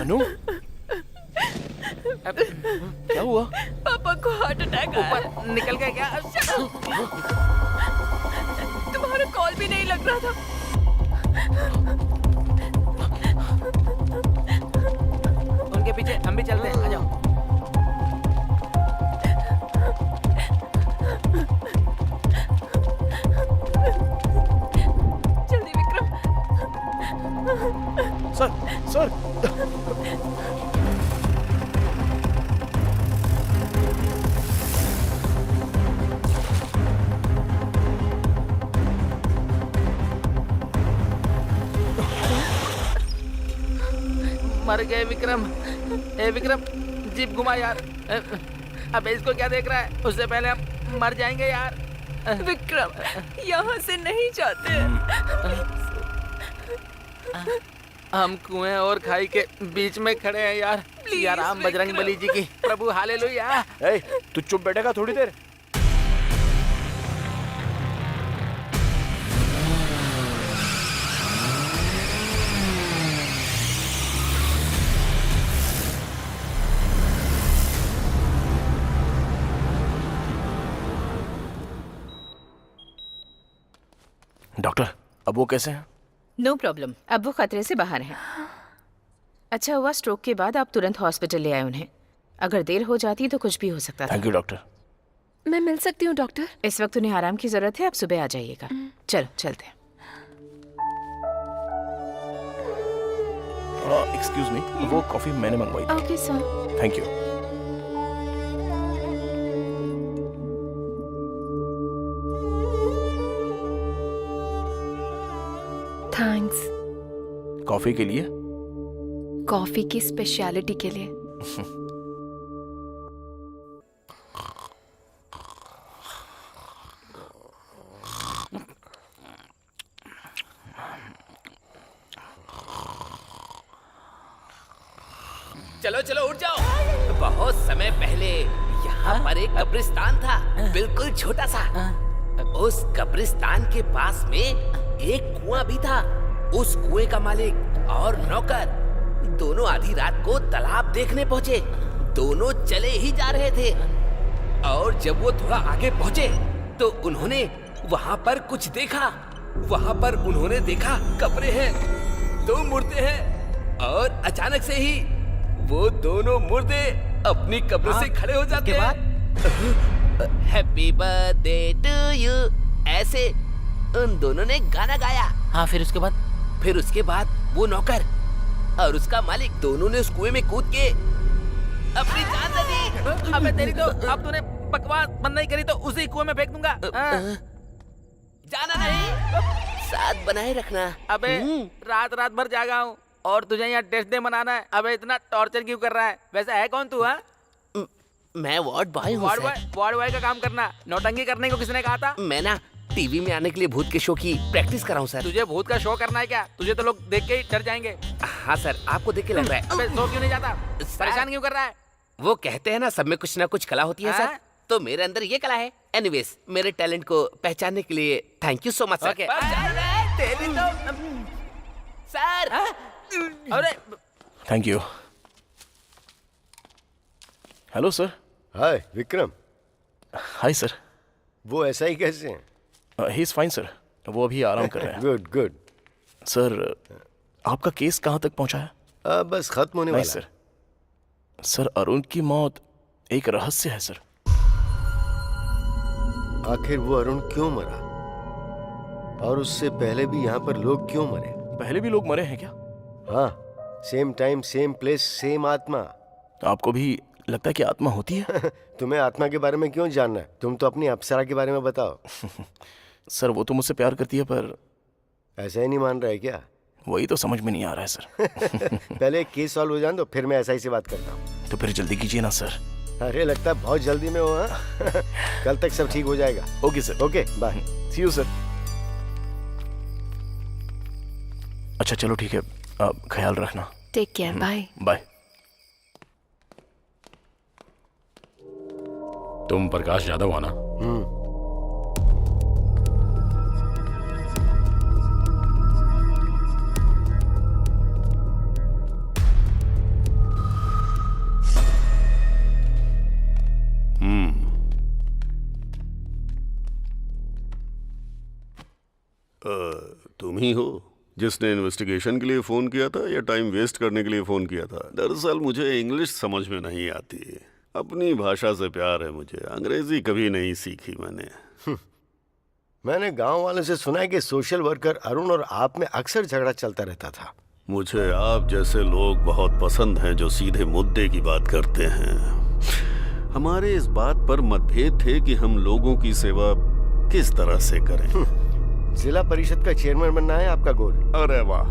अनु क्या हुआ? पापा को हार्ट अटैक आया। ऊपर निकल गया क्या? तुम्हारा कॉल भी नहीं लग रहा था। उनके पीछे हम भी चलते हैं, आ जाओ। जल्दी विक्रम। सर मर गए विक्रम। ए विक्रम जीप घुमा यार। अब इसको क्या देख रहा है? उससे पहले हम मर जाएंगे यार। विक्रम यहाँ से नहीं जाते। हम कुएं और खाई के बीच में खड़े हैं यार। या राम बजरंग बली जी की प्रभु हालेलुया। तू चुप बैठेगा थोड़ी देर? डॉक्टर अब वो कैसे हैं? नो प्रॉब्लम, अब वो खतरे से बाहर हैं। अच्छा हुआ स्ट्रोक के बाद आप तुरंत हॉस्पिटल ले आए उन्हें। अगर देर हो जाती तो कुछ भी हो सकता था। Thank you doctor. मैं मिल सकती हूँ डॉक्टर? इस वक्त उन्हें आराम की जरूरत है, आप सुबह आ जाइएगा। चलो चलते हैं। एक्सक्यूज मी, वो कॉफी मैंने मंगवाई थी। Okay sir. Thank you. Thanks. Coffee के लिए? कॉफी की स्पेशलिटी के लिए। चलो चलो उठ जाओ। बहुत समय पहले यहाँ पर एक कब्रिस्तान था, बिल्कुल छोटा सा। उस कब्रिस्तान के पास में एक कुआं भी था। उस कुएं का मालिक और नौकर दोनों आधी रात को तालाब देखने पहुंचे। दोनों चले ही जा रहे थे और जब वो थोड़ा आगे पहुंचे तो उन्होंने वहाँ पर कुछ देखा। वहाँ पर उन्होंने देखा कब्रें हैं, 2 मुर्दे हैं, और अचानक से ही वो दोनों मुर्दे अपनी कब्रों से खड़े हो जाते हैं। हैप्पी बर्थडे टू यू, ऐसे उन दोनों ने गाना गाया। हाँ, फिर उसके बाद वो नौकर और उसका मालिक दोनों ने उस कुएं में कूद के अपनी जान दे दी। अबे तेरी तो, अब तूने बकवास बंद नहीं करी तो उसी कुएं में फेंक दूंगा। जाना नहीं, साथ बनाए रखना। अबे रात रात भर जागा हूँ और तुझे यहाँ टेस्ट डे मनाना है। अबे इतना टॉर्चर क्यों कर रहा है? वैसे है कौन तू? मैं वार्ड बॉय हूँ। वार्ड बॉय का काम करना, नौटंकी करने को किसने कहा था? मैं ना टीवी में आने के लिए भूत के शो की प्रैक्टिस कर रहा हूँ सर। तुझे भूत का शो करना है क्या? तुझे तो लोग देख के ही डर जाएंगे। हाँ सर, आपको देख के लग रहा है। अबे शो क्यों नहीं जाता? परेशान क्यों कर रहा है? वो कहते हैं ना, सब में कुछ ना कुछ कला होती है सर, तो मेरे अंदर ये कला है। एनीवेज, मेरे टैलेंट को पहचानने के लिए thank you so much sir. तेरी तो सर, अरे thank you. Hello sir. Hi Vikram. Hi sir. वो ऐसा ही कैसे हैं? ही इज फाइन सर, वो अभी आराम कर रहे हैं। Good good. सर, आपका केस कहाँ तक पहुंचा है? बस खत्म होने वाला सर। सर, अरुण की मौत एक रहस्य है सर। आखिर वो अरुण क्यों मरा, और उससे पहले भी यहाँ पर लोग क्यों मरे? पहले भी लोग मरे हैं क्या? हाँ, same time same place same आत्मा। आपको भी लगता है कि आत्मा होती है? तुम्हें आत्मा के बारे में क्यों जानना है? तुम तो अपनी अप्सरा के बारे में बताओ। सर, वो तो मुझसे प्यार करती है, पर ऐसा ही नहीं मान रहा है क्या? वही तो समझ में नहीं आ रहा है सर। पहले एक केस सॉल्व हो जाए तो फिर मैं ऐसा ही से बात करता हूँ। तो फिर जल्दी कीजिए ना सर। अरे लगता है बहुत जल्दी में हो। हाँ? कल तक सब ठीक हो जाएगा। Okay sir. Okay bye. See you sir. अच्छा चलो ठीक है, आप ख्याल रखना। Take care, bye. बाय। तुम प्रकाश यादव हो ना? तुम ही हो जिसने इन्वेस्टिगेशन के लिए फोन किया था, या टाइम वेस्ट करने के लिए फोन किया था? दरअसल मुझे इंग्लिश समझ में नहीं आती, अपनी भाषा से प्यार है मुझे, अंग्रेजी कभी नहीं सीखी मैंने। मैंने गांव वालों से सुना है कि सोशल वर्कर अरुण और आप में अक्सर झगड़ा चलता रहता था। मुझे आप जैसे लोग बहुत पसंद हैं जो सीधे मुद्दे की बात करते हैं। हमारे इस बात पर मतभेद थे कि हम लोगों की सेवा किस तरह से करें। जिला परिषद का चेयरमैन बनना है आपका गोल? अरे वाह,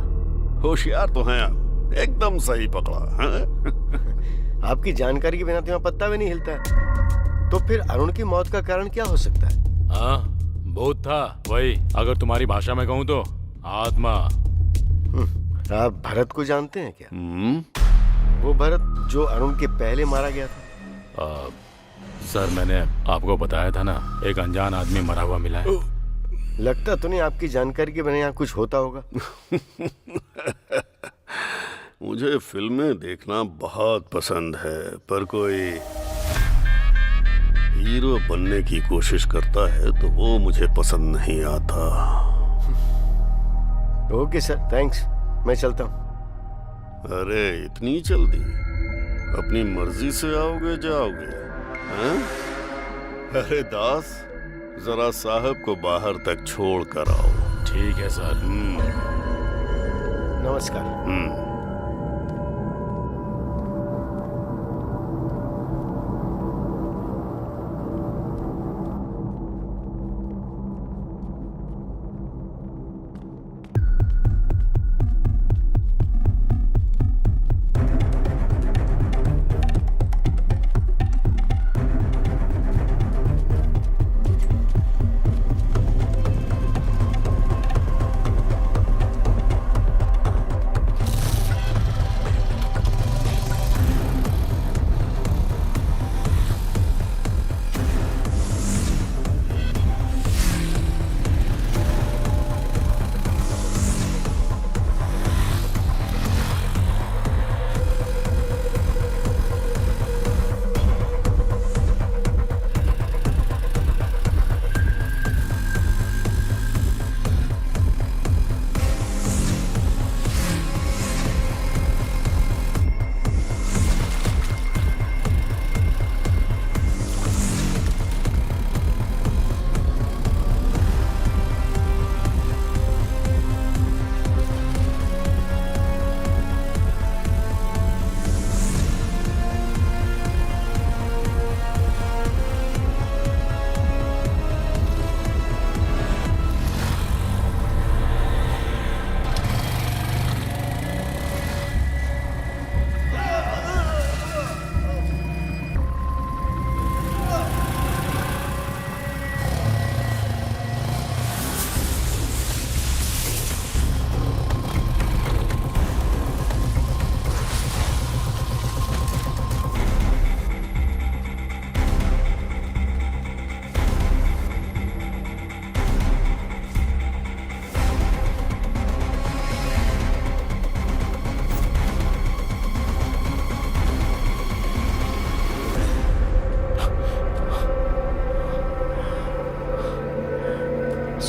होशियार तो हैं आप, एकदम सही पकड़ा है? आपकी जानकारी के बिना तो यहाँ पत्ता भी नहीं हिलता है। तो फिर अरुण की मौत का कारण क्या हो सकता है? हाँ, भूत था वही, अगर तुम्हारी भाषा में कहूँ तो आत्मा। आप भरत को जानते हैं क्या? वो भरत जो अरुण के पहले मारा गया था। सर, मैंने आपको बताया था ना, एक अनजान आदमी मरा हुआ मिला है। लगता तो नहीं आपकी जानकारी के बिना यहाँ कुछ होता होगा। मुझे फिल्में देखना बहुत पसंद है, पर कोई हीरो बनने की कोशिश करता है तो वो मुझे पसंद नहीं आता। ओके सर, थैंक्स, मैं चलता हूँ। अरे इतनी जल्दी? अपनी मर्जी से आओगे जाओगे? हैं? अरे दास, जरा साहब को बाहर तक छोड़ कर आओ। ठीक है सर। नमस्कार।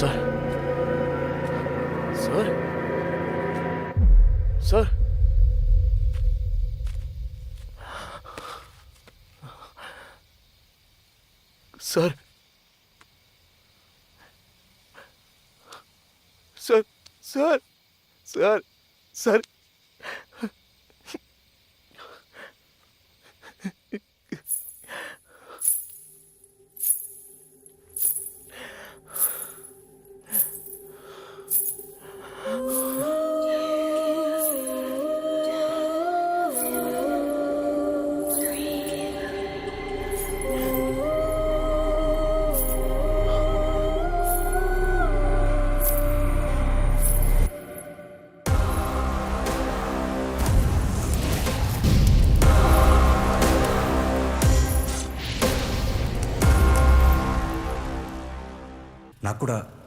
Sir sir sir sir sir sir sir sir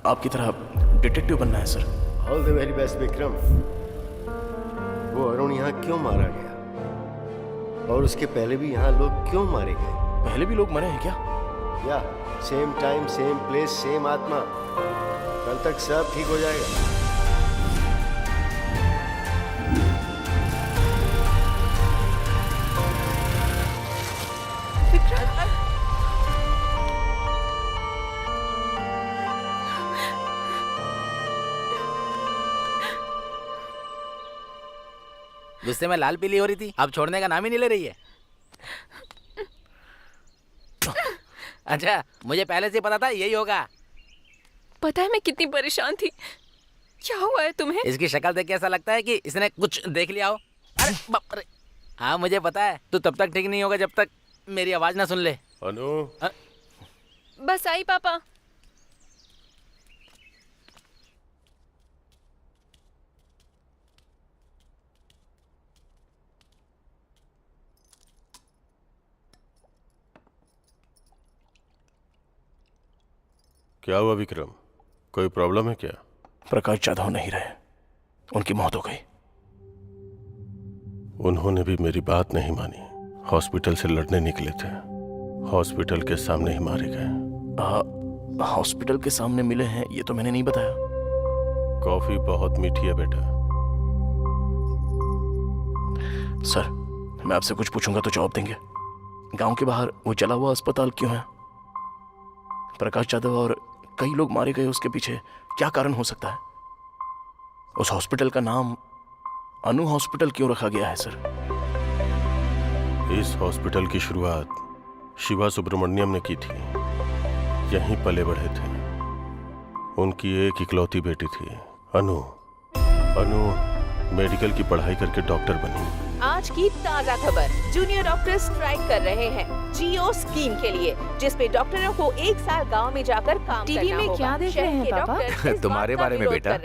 आपकी तरह डिटेक्टिव बनना है sir. All the very best Vikram. वो अरुण यहाँ क्यों मारा गया और उसके पहले भी यहाँ लोग क्यों मारे गए? पहले भी लोग मरे हैं क्या? या same time same place same आत्मा। कल तक सब ठीक हो जाएगा। गुस्से में लाल पीली हो रही थी, अब छोड़ने का नाम ही नहीं ले रही है। अच्छा, मुझे पहले से पता था यही होगा। पता है मैं कितनी परेशान थी। क्या हुआ है तुम्हें? इसकी शक्ल देख के ऐसा लगता है कि इसने कुछ देख लिया हो। अरे बाप रे। हाँ मुझे पता है, तू तब तक ठीक नहीं होगा जब तक मेरी आवाज ना सुन ले। अनु बस आई पापा। क्या हुआ विक्रम, कोई प्रॉब्लम है क्या? प्रकाश जाधव नहीं रहे, उनकी मौत हो गई। उन्होंने भी मेरी बात नहीं मानी। हॉस्पिटल से लड़ने निकले थे, हॉस्पिटल के सामने ही मारे गए। हॉस्पिटल के सामने मिले हैं ये तो मैंने नहीं बताया। कॉफी बहुत मीठी है बेटा। सर मैं आपसे कुछ पूछूंगा तो जवाब देंगे। गांव के बाहर वो जला हुआ अस्पताल क्यों है? प्रकाश जाधव और कई लोग मारे गए, उसके पीछे क्या कारण हो सकता है? उस हॉस्पिटल का नाम अनु हॉस्पिटल क्यों रखा गया है सर? इस हॉस्पिटल की शुरुआत शिवा सुब्रमण्यम ने की थी। यहीं पले बढ़े थे। उनकी एक इकलौती बेटी थी अनु। अनु मेडिकल की पढ़ाई करके डॉक्टर बनी। आज की ताजा खबर, जूनियर डॉक्टर स्ट्राइक कर रहे हैं जियो स्कीम के लिए, जिसपे डॉक्टरों को 1 साल गांव में जाकर काम टीवी करना में होगा। क्या देख रहे हैं पापा? तुम्हारे बारे में बेटा,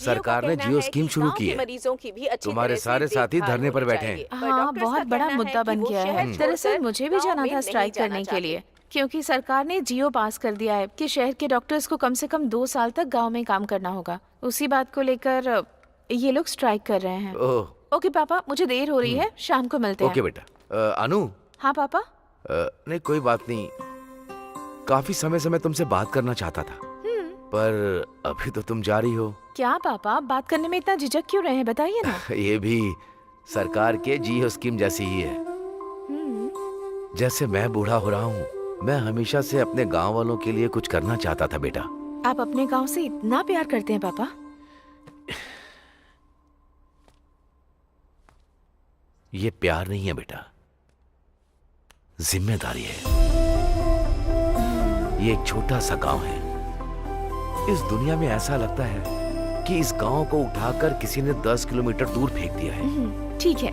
सरकार ने जियो स्कीम शुरू की है। मरीजों की भी अच्छी तुम्हारे तरह से सारे साथी देखभाल धरने पर होनी बैठे हैं। चाहिए। हाँ, डॉक्टर्स का बहुत बड़ा कहना है मुद्दा कि बन वो गया है। शहर दरअसल छोड़कर मुझे भी गांव जाना में था नहीं स्ट्राइक जाना करने के चाहते। लिए, क्योंकि सरकार ने जियो पास कर दिया है कि शहर के डॉक्टर्स को कम से कम 2 साल तक गांव में काम करना होगा। उसी बात को लेकर ये लोग स्ट्राइक कर रहे हैं। ओह ओके पापा, मुझे देर हो रही है, शाम को मिलते हैं। ओके बेटा। अनु। हाँ पापा। नहीं कोई बात नहीं, काफी समय से मैं तुमसे बात करना चाहता था, पर अभी तो तुम जा रही हो। क्या पापा, बात करने में इतना झिझक क्यों रहे हैं, बताइए ना। ये भी सरकार के जियो स्कीम जैसी ही है। जैसे मैं बूढ़ा हो रहा हूँ, मैं हमेशा से अपने गांव वालों के लिए कुछ करना चाहता था बेटा। आप अपने गांव से इतना प्यार करते हैं पापा? ये प्यार नहीं है बेटा, जिम्मेदारी है। ये एक छोटा सा गांव है। इस दुनिया में ऐसा लगता है कि इस गांव को उठाकर किसी ने 10 किलोमीटर दूर फेंक दिया है। ठीक है,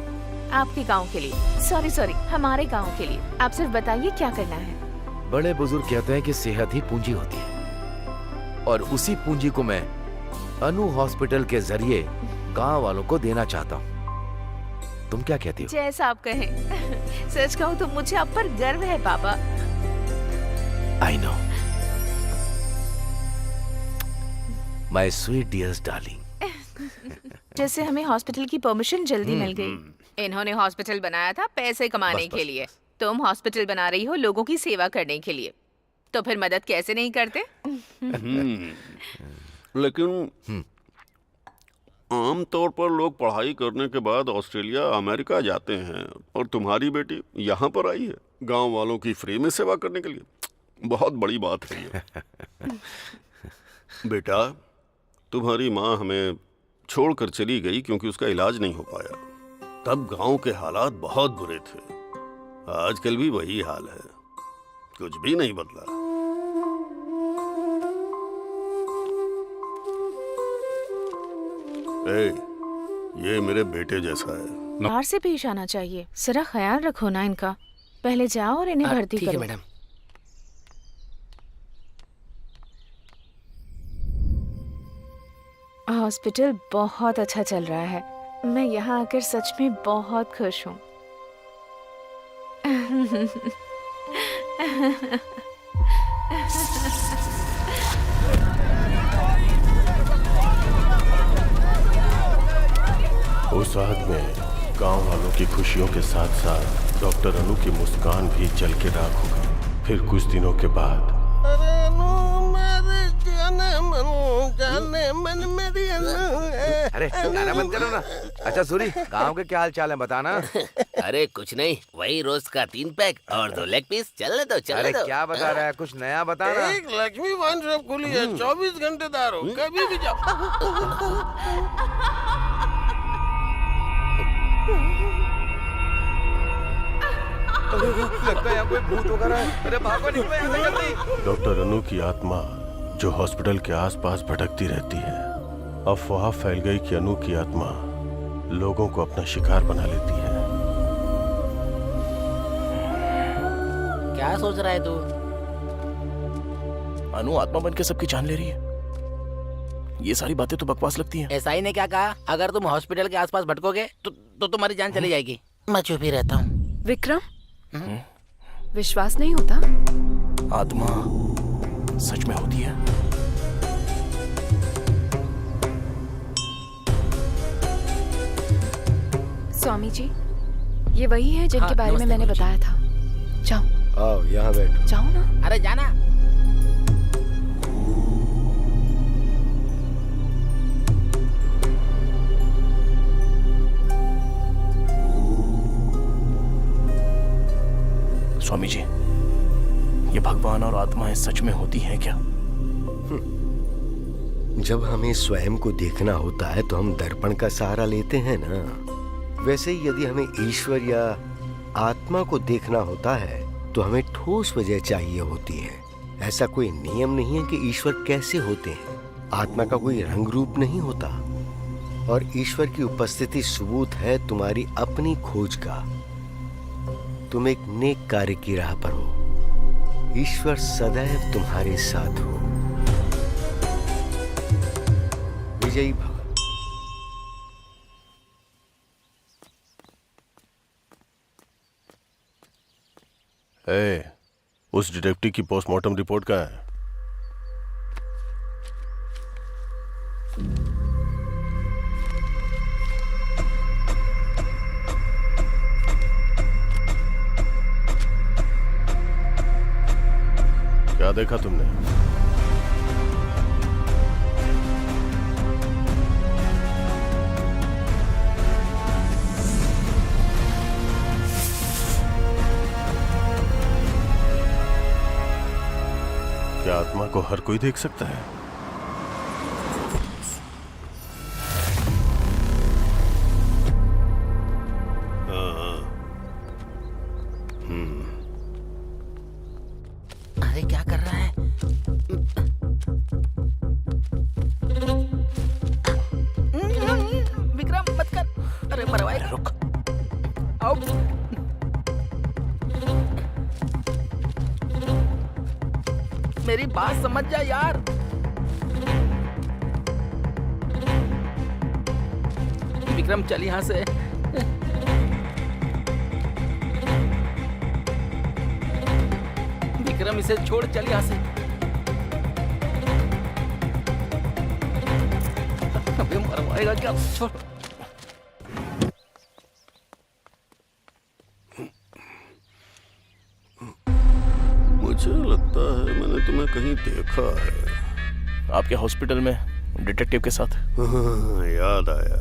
आपके गांव के लिए। सॉरी, हमारे गांव के लिए। आप सिर्फ बताइए क्या करना है। बड़े बुजुर्ग कहते हैं कि सेहत ही पूंजी होती है, और उसी पूंजी को मैं अनु हॉस्पिटल के जरिए गांव वालों को देना चाहता हूँ। तुम क्या कहती हो? जैसा आप कहें। सच कहूँ तो मुझे आप पर गर्व है पापा। I know my sweet dears darling. जैसे हमें हॉस्पिटल की परमिशन जल्दी मिल गई। इन्होंने हॉस्पिटल बनाया था पैसे कमाने बस, के लिए, तुम हॉस्पिटल बना रही हो लोगों की सेवा करने के लिए। तो फिर मदद कैसे नहीं करते? लेकिन आम तौर पर लोग पढ़ाई करने के बाद ऑस्ट्रेलिया अमेरिका जाते हैं और तुम्हारी बेटी यहाँ पर आई है गांव वालों की फ्री में सेवा करने के लिए। बहुत बड़ी बात है ये। बेटा, तुम्हारी माँ हमें छोड़कर चली गई क्योंकि उसका इलाज नहीं हो पाया। तब गांव के हालात बहुत बुरे थे। आजकल भी वही हाल है, कुछ भी नहीं बदला। ए, ये मेरे बेटे जैसा है। बाहर से पेश आना चाहिए। जरा ख्याल रखो ना इनका। पहले जाओ और इन्हें भर्ती ठीक है करो। मैडम। हॉस्पिटल बहुत अच्छा चल रहा है। मैं यहाँ आकर सच में बहुत खुश हूँ। उस आग में गांव वालों की खुशियों के साथ साथ डॉक्टर अनु की मुस्कान भी जल के राख हो गई। फिर कुछ दिनों के बाद अरे गाना बंद करो ना। अच्छा सूरी, गांव के क्या हाल चाल है बताना। अरे कुछ नहीं, वही रोज का 3 पैक और 2 लेग पीस। चलने दो चलने अरे दो। क्या बता रहा है, कुछ नया बताना। एक लक्ष्मी वाइन शॉप खुली है, 24 घंटे दार हो, कभी भी जाओ। लगता है यहाँ कोई भूत वगैरह है। अरे भागो, निकलो यहाँ से जल्दी। डॉक्टर अनु की आत्मा जो हॉस्पिटल के आसपास भटकती रहती है, अफवाह फैल गई कि अनु की आत्मा लोगों को अपना शिकार बना लेती है। क्या सोच रहा है तू? अनु आत्मा बन के सबकी जान ले रही है। ये सारी बातें तो बकवास लगती हैं। एसआई ने क्या कहा? अगर तुम हॉस्पिटल के आसपास भटकोगे तो तुम्हारी जान चली जाएगी। मैं चुप ही रहता हूँ। विक्रम, विश्वास नहीं होता? आत्मा सच में होती है। स्वामी जी, ये वही है जिनके बारे में मैंने बताया था। जाओ। आओ यहाँ बैठो। जाओ ना। अरे जाना। स्वामी जी, ये भगवान और आत्माएं सच में होती हैं क्या? जब हमें स्वयं को देखना होता है तो हम दर्पण का सहारा लेते हैं ना। वैसे ही यदि हमें ईश्वर या आत्मा को देखना होता है तो हमें ठोस वजह चाहिए होती है। ऐसा कोई नियम नहीं है कि ईश्वर कैसे होते हैं। आत्मा का कोई रंग रूप नहीं होता और ईश्वर की उपस्थिति सबूत है तुम्हारी अपनी खोज का। तुम एक नेक कार्य की राह पर हो। ईश्वर सदैव तुम्हारे साथ हो। विजयी भव। उस डिटेक्टिव की पोस्टमार्टम रिपोर्ट कहाँ है? क्या देखा तुमने? क्या आत्मा को हर कोई देख सकता है? अरे क्या कर रहा है? विक्रम मत कर। अरे मरवाए। रुक। आओ। मेरी बात समझ जा यार। विक्रम चल यहाँ से। विक्रम इसे छोड़, चल यहाँ से। अबे मरवाएगा क्या? छोड़। मुझे लगता है मैंने कहीं देखा है। आपके हॉस्पिटल में डिटेक्टिव के साथ। हाँ, याद आया।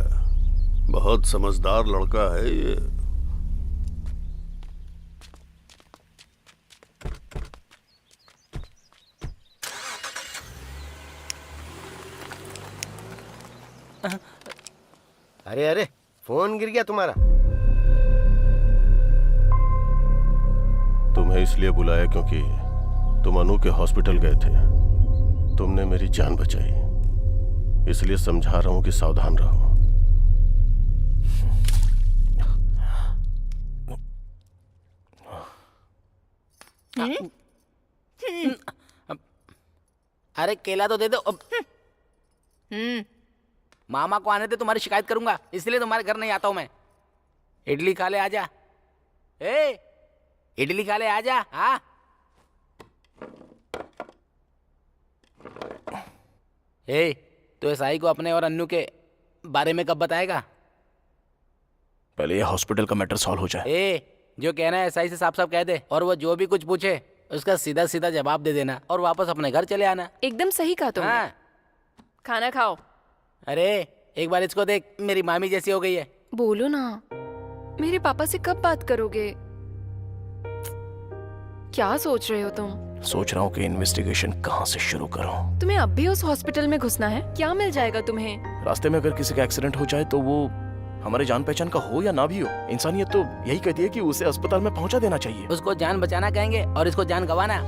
बहुत समझदार लड़का है ये। अरे अरे, फोन गिर गया तुम्हारा। तुम्हें इसलिए बुलाया क्योंकि तुम अनु के हॉस्पिटल गए थे। तुमने मेरी जान बचाई, इसलिए समझा रहा हूं कि सावधान रहो। अरे केला तो दे दो। मामा को आने दे, तुम्हारी शिकायत करूंगा, इसलिए तुम्हारे घर नहीं आता हूं मैं। इडली खा ले, आजा। ए, इडली खा ले, आजा। हाँ ए, तो एसआई को अपने और अन्नू के बारे में कब बताएगा? पहले ये हॉस्पिटल का मैटर सॉल्व हो जाए। ए, जो कहना है एसआई से साफ साफ कह दे, और वो जो भी कुछ पूछे उसका सीधा सीधा जवाब दे देना और वापस अपने घर चले आना। एकदम सही कहा तुमने। हाँ। खाना खाओ। अरे एक बार इसको देख, मेरी मामी जैसी हो गई है। बोलो ना, मेरे पापा से कब बात करोगे? क्या सोच रहे हो तुम? सोच रहा हूँ कि इन्वेस्टिगेशन कहाँ से शुरू करूँ। तुम्हें अब भी उस हॉस्पिटल में घुसना है? क्या मिल जाएगा तुम्हें? रास्ते में अगर किसी का एक्सीडेंट हो जाए तो वो हमारे जान पहचान का हो या ना भी हो, इंसानियत तो यही कहती है कि उसे अस्पताल में पहुंचा देना चाहिए। उसको जान बचाना कहेंगे और इसको जान गंवाना।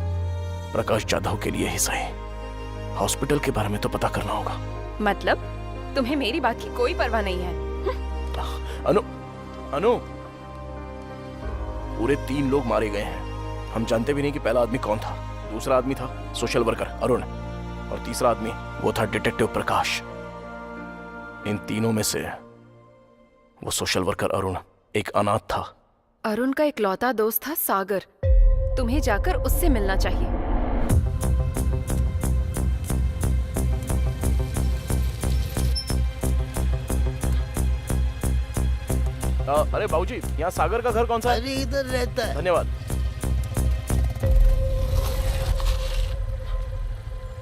प्रकाश जाधव के लिए ही सही, हॉस्पिटल के बारे में तो पता करना होगा। मतलब तुम्हें मेरी बात की कोई परवाह नहीं है? अनु, अनु, पूरे 3 लोग मारे गए हैं। हम जानते भी नहीं कि पहला आदमी कौन था। दूसरा आदमी था सोशल वर्कर अरुण, और तीसरा आदमी वो था डिटेक्टिव प्रकाश। इन तीनों में से वो सोशल वर्कर अरुण एक अनाथ था। अरुण का इकलौता दोस्त था सागर। तुम्हें जाकर उससे मिलना चाहिए। अरे बाबूजी, यहाँ सागर का घर कौन सा है? अरे इधर रहता है। धन्यवाद।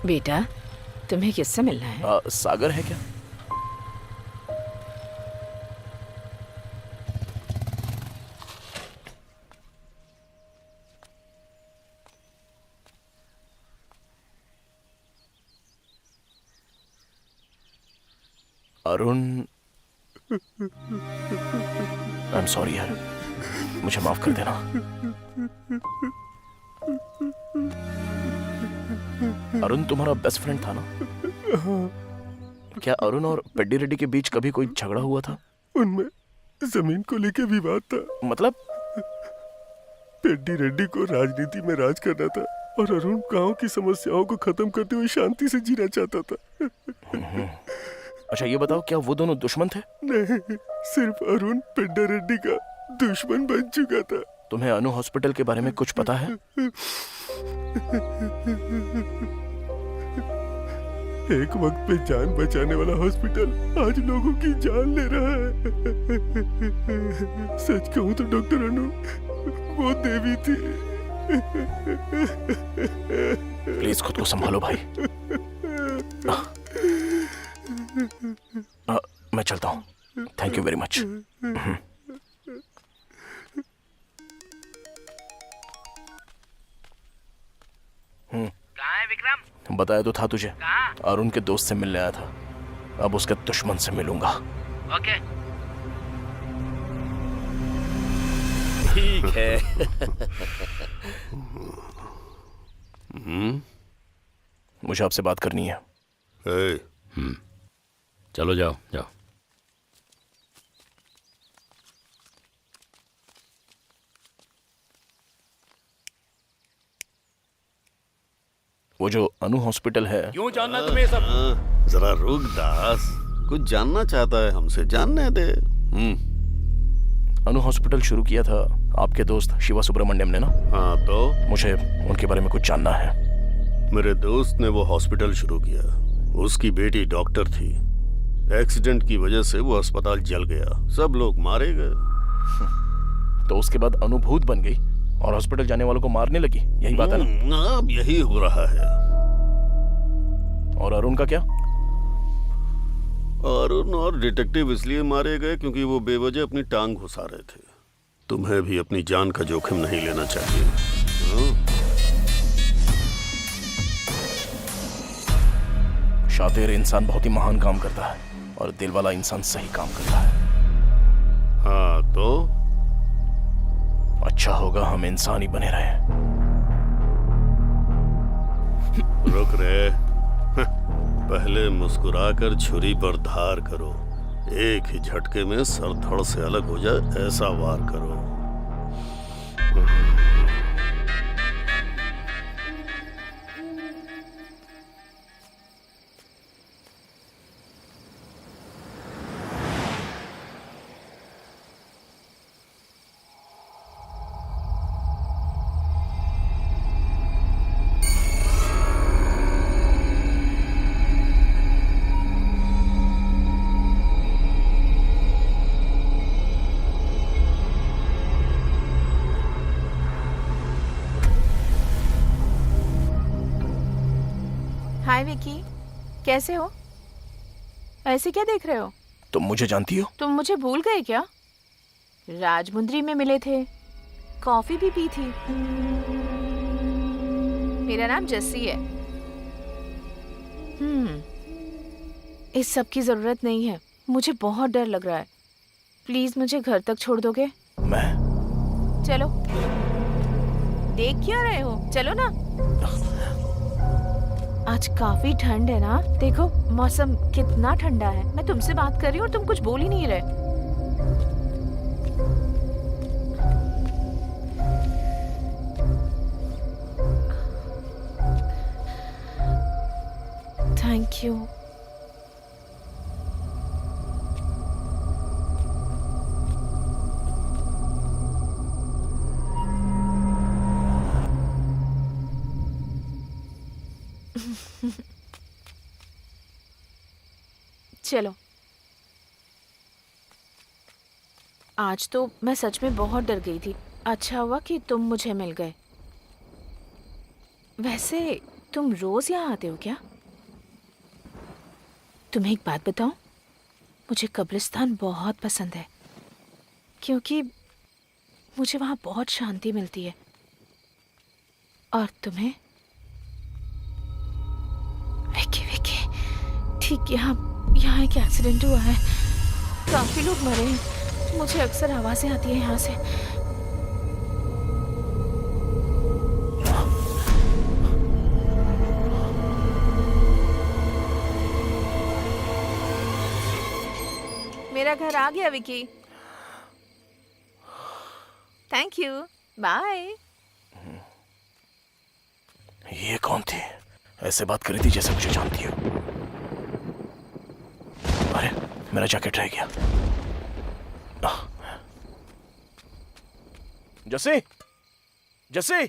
बेटा, तुम्हें किससे मिलना है? सागर है क्या? अरुण, आई एम सॉरी यार, मुझे माफ कर देना। अरुण तुम्हारा बेस्ट फ्रेंड था ना? क्या अरुण और पेड्डी रेड्डी के बीच कभी कोई झगड़ा हुआ था? उनमें जमीन को लेके विवाद था। मतलब? पेड्डी रेड्डी को राजनीति में राज करना था और अरुण गांव की समस्याओं को खत्म करते हुए शांति से जीना चाहता था। अच्छा ये बताओ, क्या वो दोनों दुश्मन थे? नहीं, सिर्फ अरुण पेड्डी रेड्डी का दुश्मन बन चुका था। तुम्हें अनु हॉस्पिटल के बारे में कुछ पता है? एक वक्त पे जान बचाने वाला हॉस्पिटल आज लोगों की जान ले रहा है। सच कहूं तो डॉक्टर अनु वो देवी थी। प्लीज खुद को संभालो भाई। मैं चलता हूँ। Thank you very much. कहाँ है विक्रम? बताया तो था तुझे। कहाँ? अरुण के दोस्त से मिलने आया था, अब उसके दुश्मन से मिलूंगा। ओके। ठीक है। मुझे आपसे बात करनी है। चलो जाओ जाओ। वो जो अनु हॉस्पिटल है, क्यों जानना तुम्हें सब? जरा रुक दास, कुछ जानना चाहता है हमसे, जानने दे। अनु हॉस्पिटल शुरू किया था आपके दोस्त शिवा सुब्रमण्यम ने ना? हाँ तो? मुझे उनके बारे में कुछ जानना है। मेरे दोस्त ने वो हॉस्पिटल शुरू किया, उसकी बेटी डॉक्टर थी। एक्सीडेंट की वजह से वो अस्पताल जल गया, सब लोग मारे गए। तो उसके बाद अनु भूत बन गई और हॉस्पिटल जाने वालों को मारने लगी, यही बात है ना? अब यही हो रहा है। और अरुण का क्या? अरुण और डिटेक्टिव इसलिए मारे गए क्योंकि वो बेवजह अपनी टांग घुसा रहे थे। तुम्हें भी अपनी जान का जोखिम नहीं लेना चाहिए। शातिर इंसान बहुत ही महान काम करता है और दिल वाला इंसान सही काम करता है। हाँ तो अच्छा होगा हम इंसान ही बने रहे। रुक रहे। पहले मुस्कुराकर छुरी पर धार करो, एक ही झटके में सर धड़ से अलग हो जाए ऐसा वार करो। हाय विकी, कैसे हो? ऐसे क्या देख रहे हो? तुम मुझे जानती हो? तुम मुझे भूल गए क्या? राजमुंद्री में मिले थे, कॉफी भी पी थी। मेरा नाम जस्सी है। इस सब की जरूरत नहीं है, मुझे बहुत डर लग रहा है। प्लीज मुझे घर तक छोड़ दोगे? मैं? चलो। देख क्या रहे हो, चलो ना। आज काफी ठंड है ना, देखो मौसम कितना ठंडा है। मैं तुमसे बात कर रही हूँ और तुम कुछ बोल ही नहीं रहे। Thank you. चलो, आज तो मैं सच में बहुत डर गई थी। अच्छा हुआ कि तुम मुझे मिल गए। वैसे तुम रोज यहाँ आते हो क्या? तुम्हें एक बात बताऊं, मुझे कब्रिस्तान बहुत पसंद है क्योंकि मुझे वहाँ बहुत शांति मिलती है। और तुम्हें? विकी विकी, ठीक यहाँ एक एक्सीडेंट हुआ है, काफी लोग मरे हैं। मुझे अक्सर आवाजें आती है यहाँ से। मेरा घर आ गया विकी। Thank you, bye. ये कौन थी? ऐसे बात करी थी जैसे मुझे जानती हो। अरे मेरा जैकेट रह गया। जस्सी, जस्सी।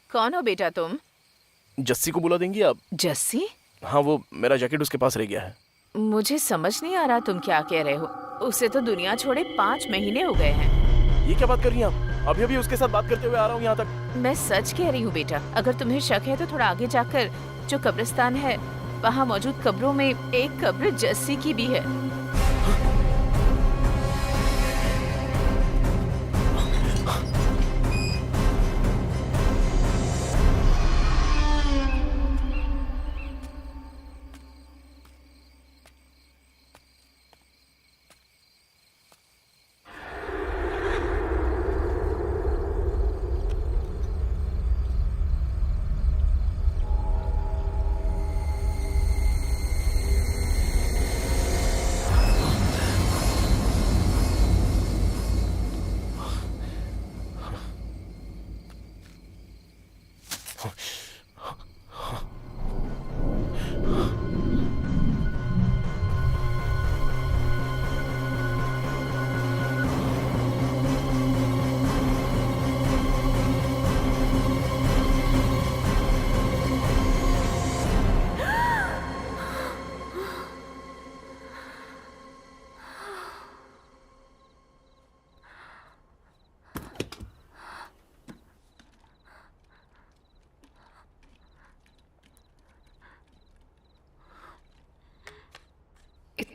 कौन हो बेटा तुम? जस्सी को बुला देंगी आप? जस्सी? हाँ, वो मेरा जैकेट उसके पास रह गया है। मुझे समझ नहीं आ रहा तुम क्या कह रहे हो। उसे तो दुनिया छोड़े 5 महीने हो गए हैं। ये क्या बात कर रही हैं आप? अभी अभी उसके साथ बात करते हुए आ रहा हूँ यहाँ तक। मैं सच कह रही हूँ बेटा। अगर तुम्हें शक है तो थोड़ा आगे जाकर जो कब्रिस्तान है वहाँ मौजूद कब्रों में एक कब्र जस्सी की भी है।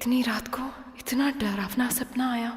इतनी रात को इतना डरावना सपना आया।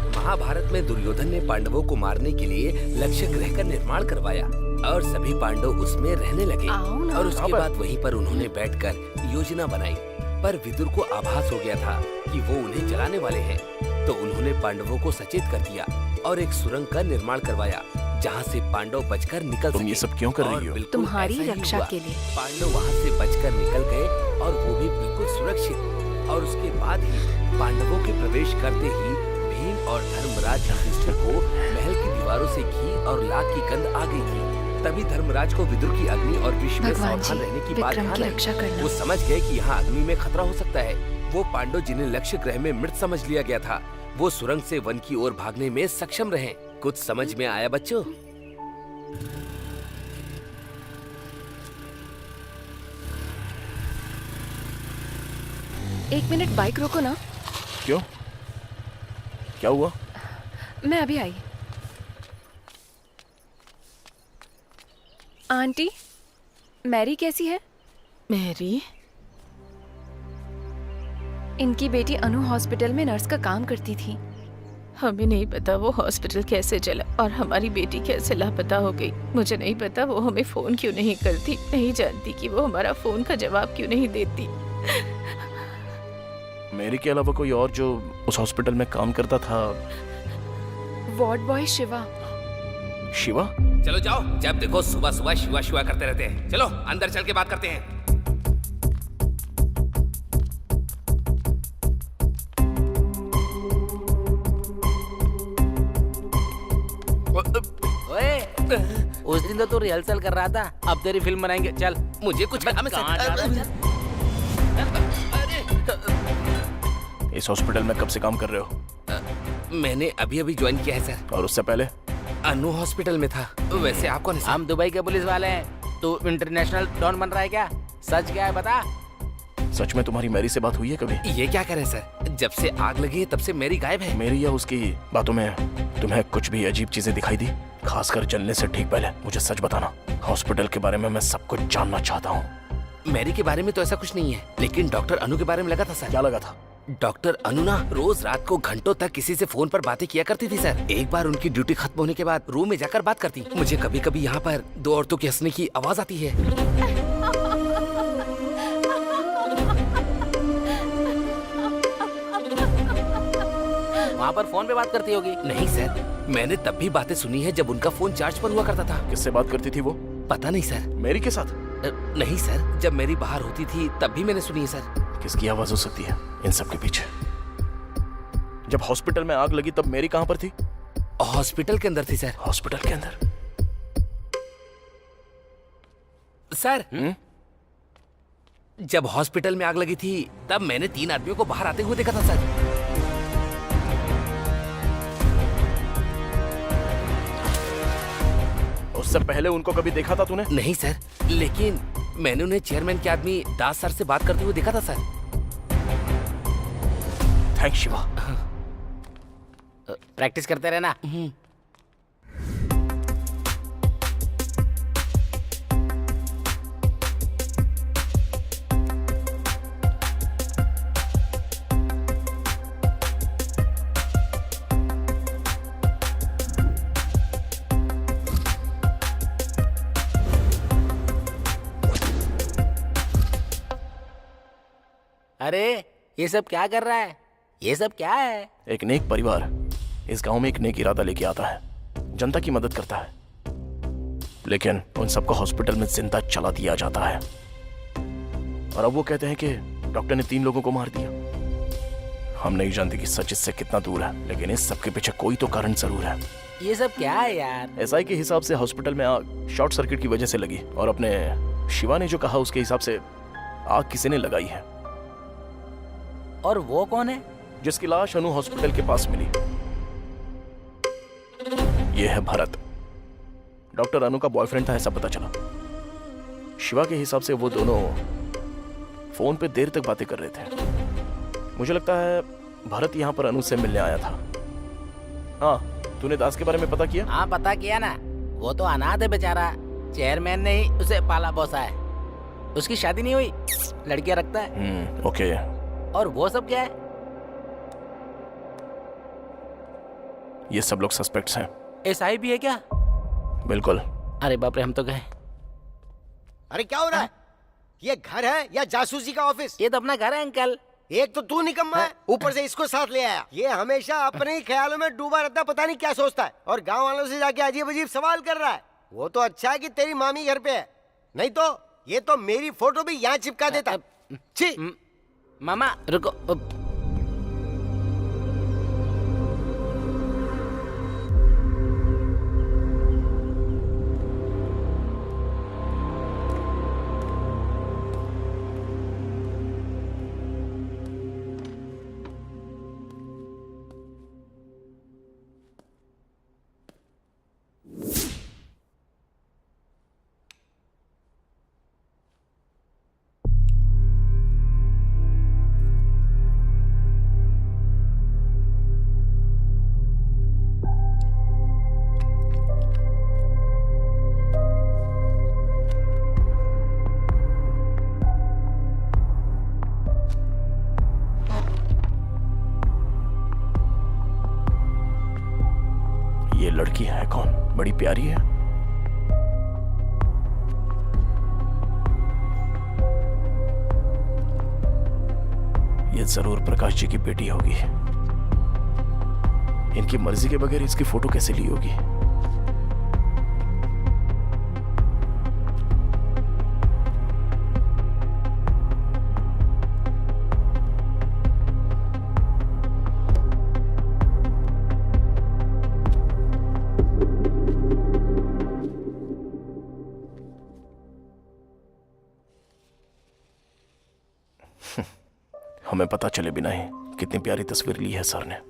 महाभारत में दुर्योधन ने पांडवों को मारने के लिए लक्ष्य ग्रह का निर्माण करवाया और सभी पांडव उसमें रहने लगे। और उसके बाद वहीं पर उन्होंने बैठकर योजना बनाई, पर विदुर को आभास हो गया था कि वो उन्हें जलाने वाले हैं। तो उन्होंने पांडवों को सचेत कर दिया और एक सुरंग का निर्माण करवाया जहाँ से पांडव बचकर निकल सके। तुम ये सब क्यों कर रही हो? तुम्हारी रक्षा के लिए। पांडव वहाँ से बचकर निकल गए और वो भी बिल्कुल सुरक्षित। और उसके बाद ही पांडवों के प्रवेश करते ही भीम और धर्मराज युधिष्ठिर को महल की दीवारों से घी और लाख की गंध आ गई थी। तभी धर्मराज को विदुर की अग्नि और विष में सावधान रहने की बात ध्यान आई। वो समझ गए कि यहाँ अग्नि में खतरा हो सकता है। वो पांडव जिन्हें लक्ष्य ग्रह में मृत समझ लिया गया था, वो सुरंग से वन की ओर भागने में सक्षम रहे। कुछ समझ में आया बच्चों? एक मिनट बाइक रोको ना। क्यों? क्या हुआ? मैं अभी आई। आंटी, मैरी कैसी है? मैरी? इनकी बेटी अनु हॉस्पिटल में नर्स का काम करती थी। हमें नहीं पता वो हॉस्पिटल कैसे चला और हमारी बेटी कैसे लापता हो गई। मुझे नहीं पता वो हमें फोन क्यों नहीं करती, नहीं जानती कि वो हमारा फोन का जवाब क्यों नहीं देती। मेरी के अलावा कोई और जो उस हॉस्पिटल में काम करता था? Ward boy Shiva. शिवा? चलो जाओ, जब देखो सुबह सुबह शिवा शिवा करते रहते हैं। चलो अंदर चल के बात करते हैं। ओए, उस दिन तो तू रिहर्सल कर रहा था, अब तेरी फिल्म बनाएंगे। चल। मुझे कुछ काम इस हॉस्पिटल में कब से काम कर रहे हो? मैंने अभी अभी ज्वाइन किया है सर। और उससे पहले? अनु हॉस्पिटल में था। वैसे आप कौन है? हम दुबई के पुलिस वाले हैं। तू इंटरनेशनल डॉन बन रहा है क्या? सच क्या है बता। सच में तुम्हारी मैरी से बात हुई है कभी? ये क्या करें सर, जब से आग लगी है तब से मेरी गायब है। मेरी या उसकी बातों में तुम्हें कुछ भी अजीब चीजें दिखाई दी? खासकर जलने से ठीक पहले मुझे सच बताना। हॉस्पिटल के बारे में मैं सब कुछ जानना चाहता हूँ। मैरी के बारे में तो ऐसा कुछ नहीं है, लेकिन डॉक्टर अनु के बारे में लगा था सर। क्या लगा था? डॉक्टर अनु ना रोज रात को घंटों तक किसी से फोन पर बातें किया करती थी सर। एक बार उनकी ड्यूटी खत्म होने के बाद रूम में जाकर बात करती। मुझे कभी कभी यहाँ पर दो औरतों के हंसने की आवाज आती है। वहाँ पर फोन पे बात करती होगी। नहीं सर, मैंने तब भी बातें सुनी है जब उनका फोन चार्ज पर हुआ करता था। किससे बात करती थी वो? पता नहीं सर। मेरी के साथ? नहीं सर, जब मेरी बाहर होती थी तब भी मैंने सुनी है सर। किसकी आवाज हो सकती है इन सब के पीछे? जब हॉस्पिटल में आग लगी तब मेरी कहां पर थी? हॉस्पिटल के अंदर थी सर। हॉस्पिटल के अंदर? सर जब हॉस्पिटल में आग लगी थी तब मैंने 3 आदमियों को बाहर आते हुए देखा था सर। उससे पहले उनको कभी देखा था तूने? नहीं सर, लेकिन मैंने उन्हें चेयरमैन के आदमी दास सर से बात करते हुए देखा था सर। थैंक्स शिवा। प्रैक्टिस करते रहना। अरे ये सब क्या कर रहा है? ये सब क्या है? एक नेक परिवार इस गांव में एक नेक इरादा लेके आता है, जनता की मदद करता है, लेकिन उन सबको हॉस्पिटल में जिंदा चला दिया जाता है। और अब वो कहते हैं कि डॉक्टर ने 3 लोगों को मार दिया। हम नहीं जानते कि सच इससे कितना दूर है, लेकिन इस सब के पीछे कोई तो कारण जरूर है। ये सब क्या है यार? एसआई के हिसाब से हॉस्पिटल में आग शॉर्ट सर्किट की वजह से लगी, और अपने शिवा ने जो कहा उसके हिसाब से आग किसी ने लगाई है। और वो कौन है? जिसकी लाश अनु हॉस्पिटल के पास मिली। ये है भरत, डॉक्टर अनु का बॉयफ्रेंड था ऐसा पता चला। शिवा के हिसाब से वो दोनों फोन पे देर तक बातें कर रहे थे। मुझे लगता है भरत यहाँ पर अनु से मिलने आया था। हाँ, तूने दास के बारे में पता किया? हाँ पता किया ना, वो तो अनाथ है बेचारा, चेयरमैन ने ही उसे पाला पोसा है। उसकी शादी नहीं हुई, लड़कियां रखता है। ओके। और वो सब क्या है? ये सब लोग सस्पेक्ट्स हैं। एसआई भी है क्या? बिल्कुल। अरे बाप रे, हम तो गए। अरे क्या हो रहा है? ये घर है या जासूसी का ऑफिस? ये तो अपना घर है अंकल। एक तो तू निकम्मा है, ऊपर से इसको साथ ले आया। ये हमेशा अपने ही ख्यालों में डूबा रहता है, पता नहीं क्या सोचता है, और गांव वालों से जाके अजीब अजीब सवाल कर रहा है। वो तो अच्छा है कि तेरी मामी घर पे है, नहीं तो ये तो मेरी फोटो भी यहाँ चिपका देता। छी। मामा रुको। ये लड़की है कौन? बड़ी प्यारी है। ये जरूर प्रकाश जी की बेटी होगी। इनकी मर्जी के बगैर इसकी फोटो कैसे ली होगी? हमें पता चले बिना ही कितनी प्यारी तस्वीर ली है सर ने।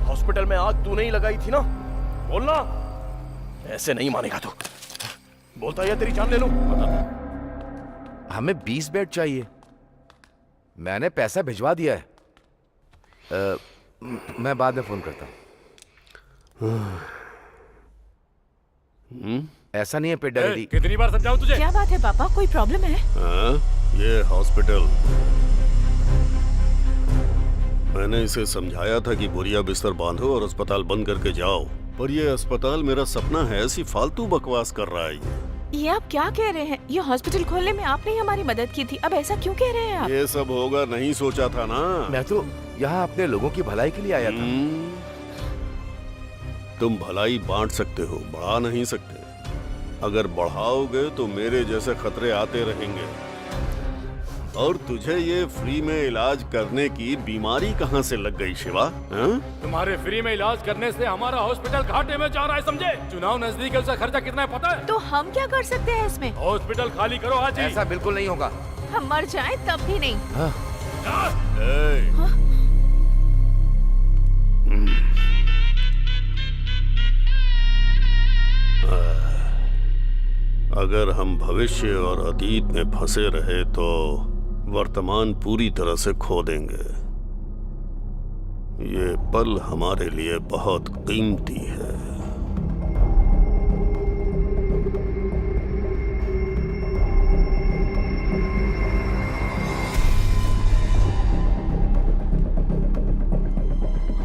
हॉस्पिटल में आग तू नहीं लगाई थी ना? बोलना। ऐसे नहीं मानेगा तू। बोलता है तेरी जान ले लूं। हमें 20 बेड चाहिए। मैंने पैसा भिजवा दिया है। मैं बाद में फोन करता हूँ। ऐसा नहीं है पेट डैडी। कितनी बार समझाऊं तुझे? क्या बात है पापा, कोई प्रॉब्लम है? ये हॉस्पिटल, मैंने इसे समझाया था कि बोरिया बिस्तर बांधो और अस्पताल बंद करके जाओ, पर ये अस्पताल मेरा सपना है, ऐसी फालतू बकवास कर रहा है। ये आप क्या कह रहे हैं? ये हॉस्पिटल खोलने में आपने ही हमारी मदद की थी, अब ऐसा क्यों कह रहे हैं आप? ये सब होगा नहीं सोचा था ना। मैं तो यहाँ अपने लोगों की भलाई के लिए आया था। तुम भलाई बांट सकते हो, बढ़ा नहीं सकते। अगर बढ़ाओगे तो मेरे जैसे खतरे आते रहेंगे। और तुझे ये फ्री में इलाज करने की बीमारी कहाँ से लग गई शिवा? तुम्हारे फ्री में इलाज करने से हमारा हॉस्पिटल घाटे में जा रहा है, समझे? चुनाव नजदीक है, उसका खर्चा कितना है पता है? तो हम क्या कर सकते हैं इसमें? हॉस्पिटल खाली करो आज ही। ऐसा बिल्कुल नहीं होगा। हम मर जाएं तब भी नहीं। अगर हम भविष्य और अतीत में फंसे रहे तो वर्तमान पूरी तरह से खो देंगे। ये पल हमारे लिए बहुत कीमती है।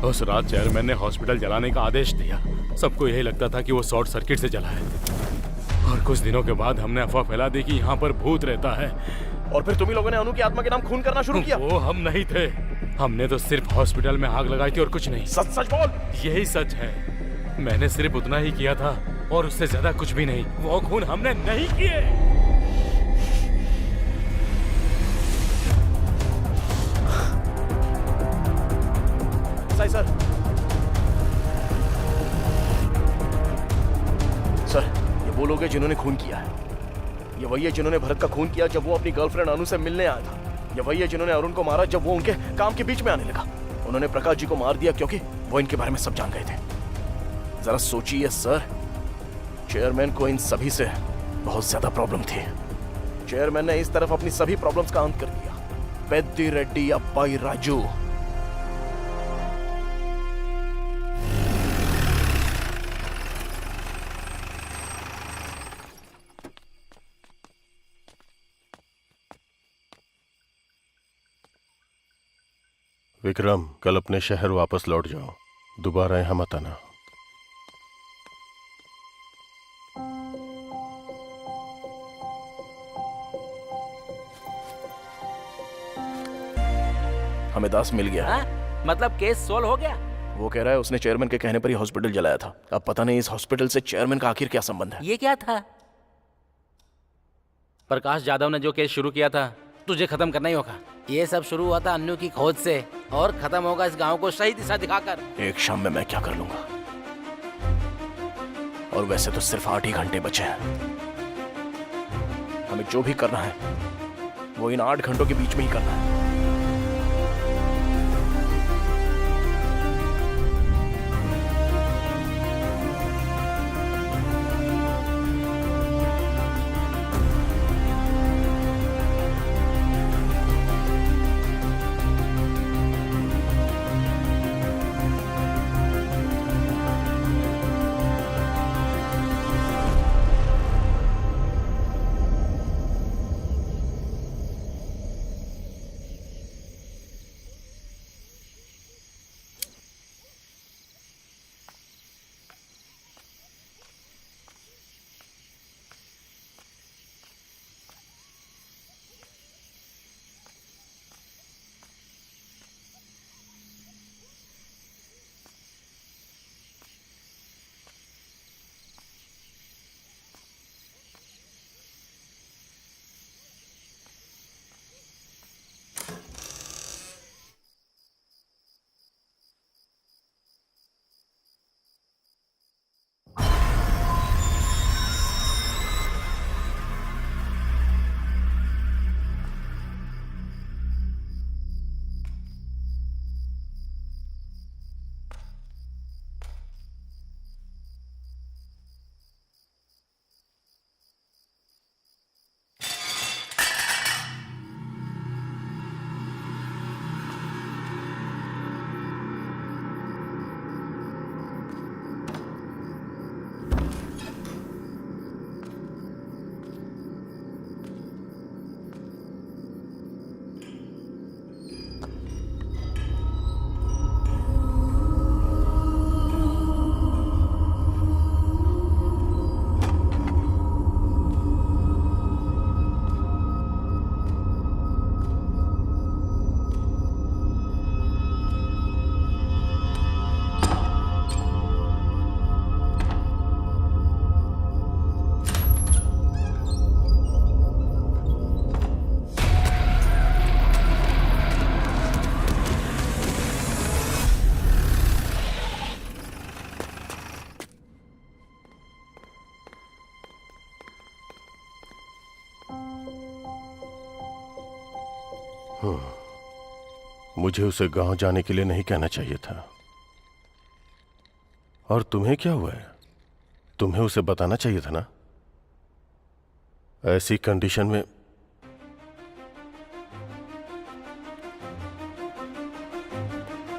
उस रात चेयरमैन ने हॉस्पिटल जलाने का आदेश दिया। सबको यही लगता था कि वो शॉर्ट सर्किट से जला है, और कुछ दिनों के बाद हमने अफवाह फैला दी कि यहाँ पर भूत रहता है। और फिर तुम्ही लोगों ने अनु की आत्मा के नाम खून करना शुरू किया। वो हम नहीं थे, हमने तो सिर्फ हॉस्पिटल में आग लगाई थी और कुछ नहीं। सच सच बोल। यही सच है, मैंने सिर्फ उतना ही किया था और उससे ज्यादा कुछ भी नहीं। वो खून हमने नहीं किए। सर सर, ये वो लोग हैं जिन्होंने खून किया है। ये वही है जिन्होंने भरत का खून किया जब वो अपनी गर्लफ्रेंड अनु से मिलने आया था। ये वही है जिन्होंने अरुण को मारा जब वो उनके काम के बीच में आने लगा। उन्होंने प्रकाश जी को मार दिया क्योंकि वो इनके बारे में सब जान गए थे। जरा सोचिए सर, चेयरमैन को इन सभी से बहुत ज्यादा प्रॉब्लम थी। चेयरमैन ने इस तरफ अपनी सभी प्रॉब्लम्स का अंत कर दिया। पेद्दी रेड्डी अब्बाई राजू, विक्रम, कल अपने शहर वापस लौट जाओ, दोबारा यहाँ मत आना। हमें दास मिल गया। मतलब केस सोल्व हो गया? वो कह रहा है उसने चेयरमैन के कहने पर ही हॉस्पिटल जलाया था। अब पता नहीं इस हॉस्पिटल से चेयरमैन का आखिर क्या संबंध है। ये क्या था? प्रकाश जाधव ने जो केस शुरू किया था, तुझे खत्म करना ही होगा। ये सब शुरू हुआ था अन्नू की खोज से और खत्म होगा इस गांव को सही दिशा दिखाकर। एक शाम में मैं क्या कर लूंगा, और वैसे तो सिर्फ 8 ही घंटे बचे हैं। हमें जो भी करना है वो इन 8 घंटों के बीच में ही करना है। मुझे उसे गांव जाने के लिए नहीं कहना चाहिए था। और तुम्हें क्या हुआ है? तुम्हें उसे बताना चाहिए था ना। ऐसी कंडीशन में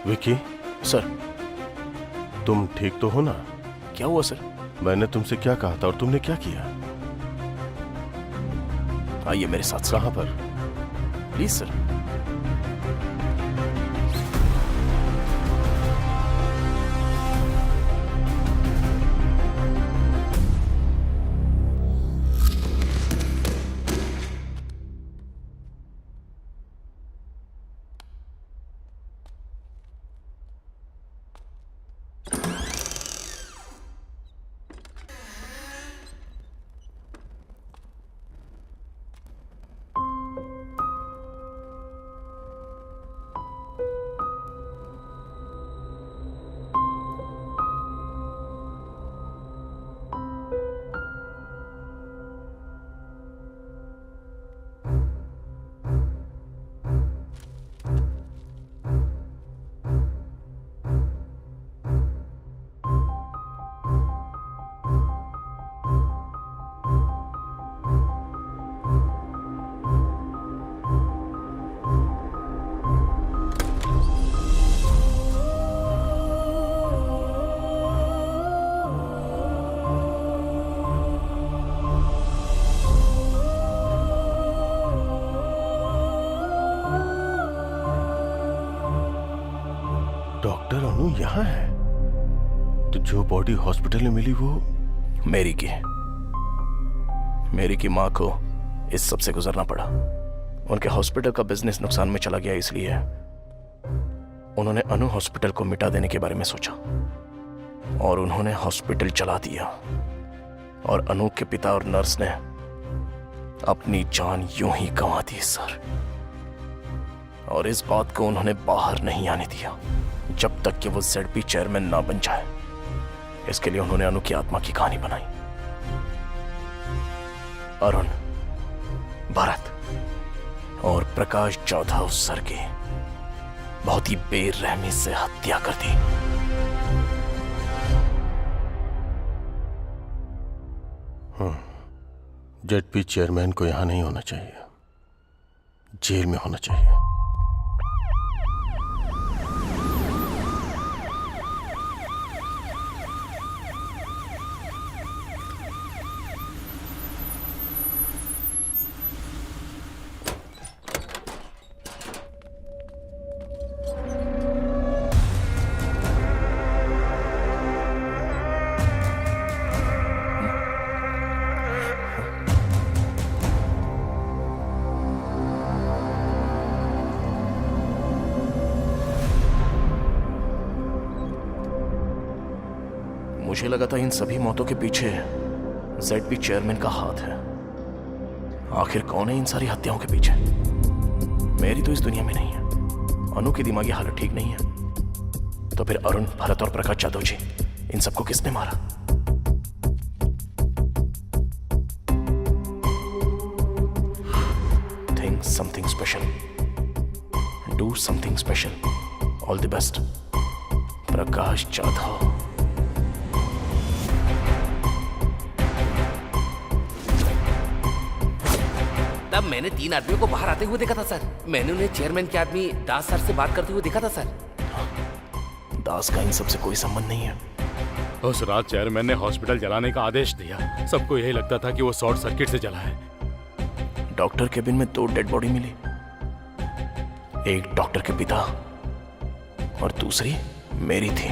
विकी, सर, तुम ठीक तो हो ना? क्या हुआ सर? मैंने तुमसे क्या कहा था और तुमने क्या किया? आइए मेरे साथ सर। कहां पर? Please sir. डॉक्टर अनु यहाँ है? तो जो बॉडी हॉस्पिटल में मिली वो मेरी की माँ को इस सब से गुजरना पड़ा। उनके हॉस्पिटल का बिजनेस नुकसान में चला गया, इसलिए उन्होंने अनु हॉस्पिटल को मिटा देने के बारे में सोचा और उन्होंने हॉस्पिटल चला दिया। और अनु के पिता और नर्स ने अपनी जान यूं ही गंवा दी सर। और इस बात को उन्होंने बाहर नहीं आने दिया जब तक कि वो ZP चेयरमैन ना बन जाए। इसके लिए उन्होंने अनु की आत्मा की कहानी बनाई। अरुण, भरत और प्रकाश जाधव सर की बहुत ही बेरहमी से हत्या कर दी। ZP चेयरमैन को यहां नहीं होना चाहिए, जेल में होना चाहिए। मुझे लगा था इन सभी मौतों के पीछे ZP चेयरमैन का हाथ है। आखिर कौन है इन सारी हत्याओं के पीछे? मेरी तो इस दुनिया में नहीं है। अनु की दिमागी हालत ठीक नहीं है, तो फिर अरुण, भरत और प्रकाश जाधव जी, इन सबको किसने मारा? Think something special. Do something special. All the best. Prakash Jadhav. तब मैंने 3 आदमियों को बाहर आते हुए देखा था सर। मैंने उन्हें चेयरमैन के आदमी दास सर से बात करते हुए देखा था सर। दास का इन सबसे कोई संबंध नहीं है। उस रात चेयरमैन ने हॉस्पिटल जलाने का आदेश दिया। सबको यही लगता था कि वो शॉर्ट सर्किट से जला है। डॉक्टर केबिन में 2 डेड बॉडी मिली। एक डॉक्टर के पिता और दूसरी मेरी थी।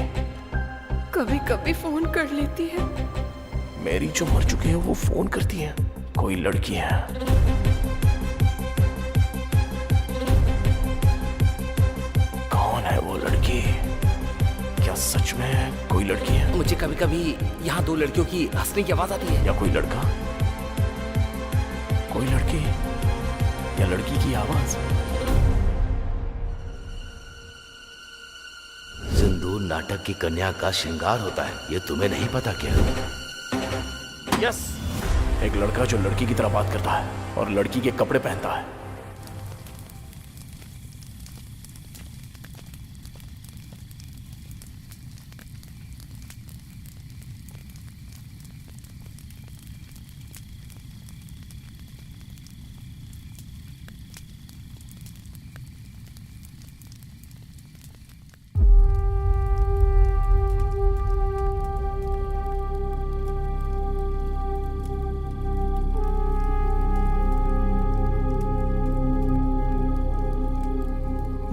कभी कभी फोन कर लेती है। मेरी जो मर चुकी है वो फोन करती है। कोई लड़की है। कौन है वो लड़की? क्या सच में कोई लड़की है? मुझे कभी कभी यहाँ 2 लड़कियों की हंसने की आवाज आती है। या कोई लड़का? कोई लड़की या लड़की की आवाज? सिंदूर नाटक की कन्या का श्रृंगार होता है, ये तुम्हें नहीं पता क्या? यस, एक लड़का जो लड़की की तरह बात करता है और लड़की के कपड़े पहनता है।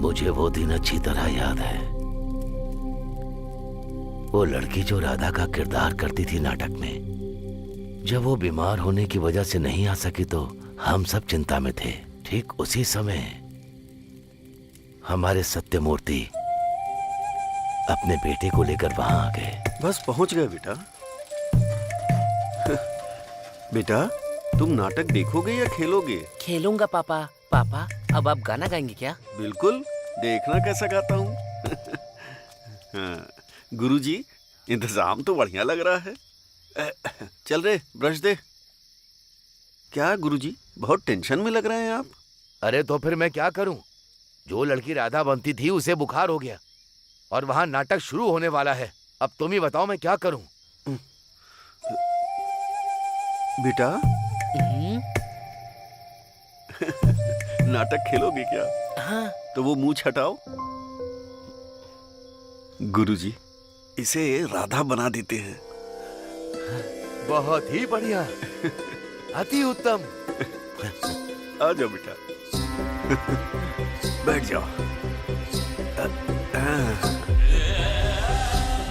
मुझे वो दिन अच्छी तरह याद है। वो लड़की जो राधा का किरदार करती थी नाटक में, जब वो बीमार होने की वजह से नहीं आ सकी तो हम सब चिंता में थे। ठीक उसी समय हमारे सत्यमूर्ति अपने बेटे को लेकर वहां आ गए। बस पहुंच गए बेटा। बेटा, तुम नाटक देखोगे या खेलोगे? खेलूंगा पापा। पापा, अब आप गाना गाएंगे क्या? बिल्कुल, देखना कैसा गाता हूँ। हाँ, गुरुजी, इंतजाम तो बढ़िया लग रहा है। चल रे, ब्रश दे। क्या गुरुजी, बहुत टेंशन में लग रहे हैं आप? अरे तो फिर मैं क्या करूं? जो लड़की राधा बनती थी उसे बुखार हो गया और वहां नाटक शुरू होने वाला है। अब तुम ही बताओ मैं क्या करूं? बेटा, नाटक खेलोगे क्या? हाँ। तो वो मुंह हटाओ। गुरुजी, इसे राधा बना देते हैं। बहुत ही बढ़िया, अति उत्तम। आ जाओ बेटा, बैठ जाओ।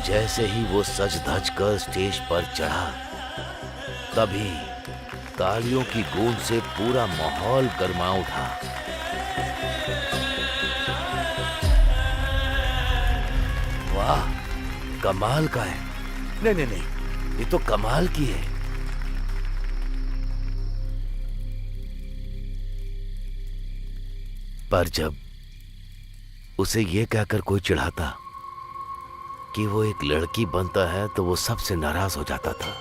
जैसे ही वो सज धज कर स्टेज पर चढ़ा, तभी तालियों की गूंज से पूरा माहौल गर्मा उठा। वाह, कमाल का है। नहीं, ये तो कमाल की है। पर जब उसे ये कहकर कोई चिढ़ाता कि वो एक लड़की बनता है तो वो सबसे नाराज हो जाता था।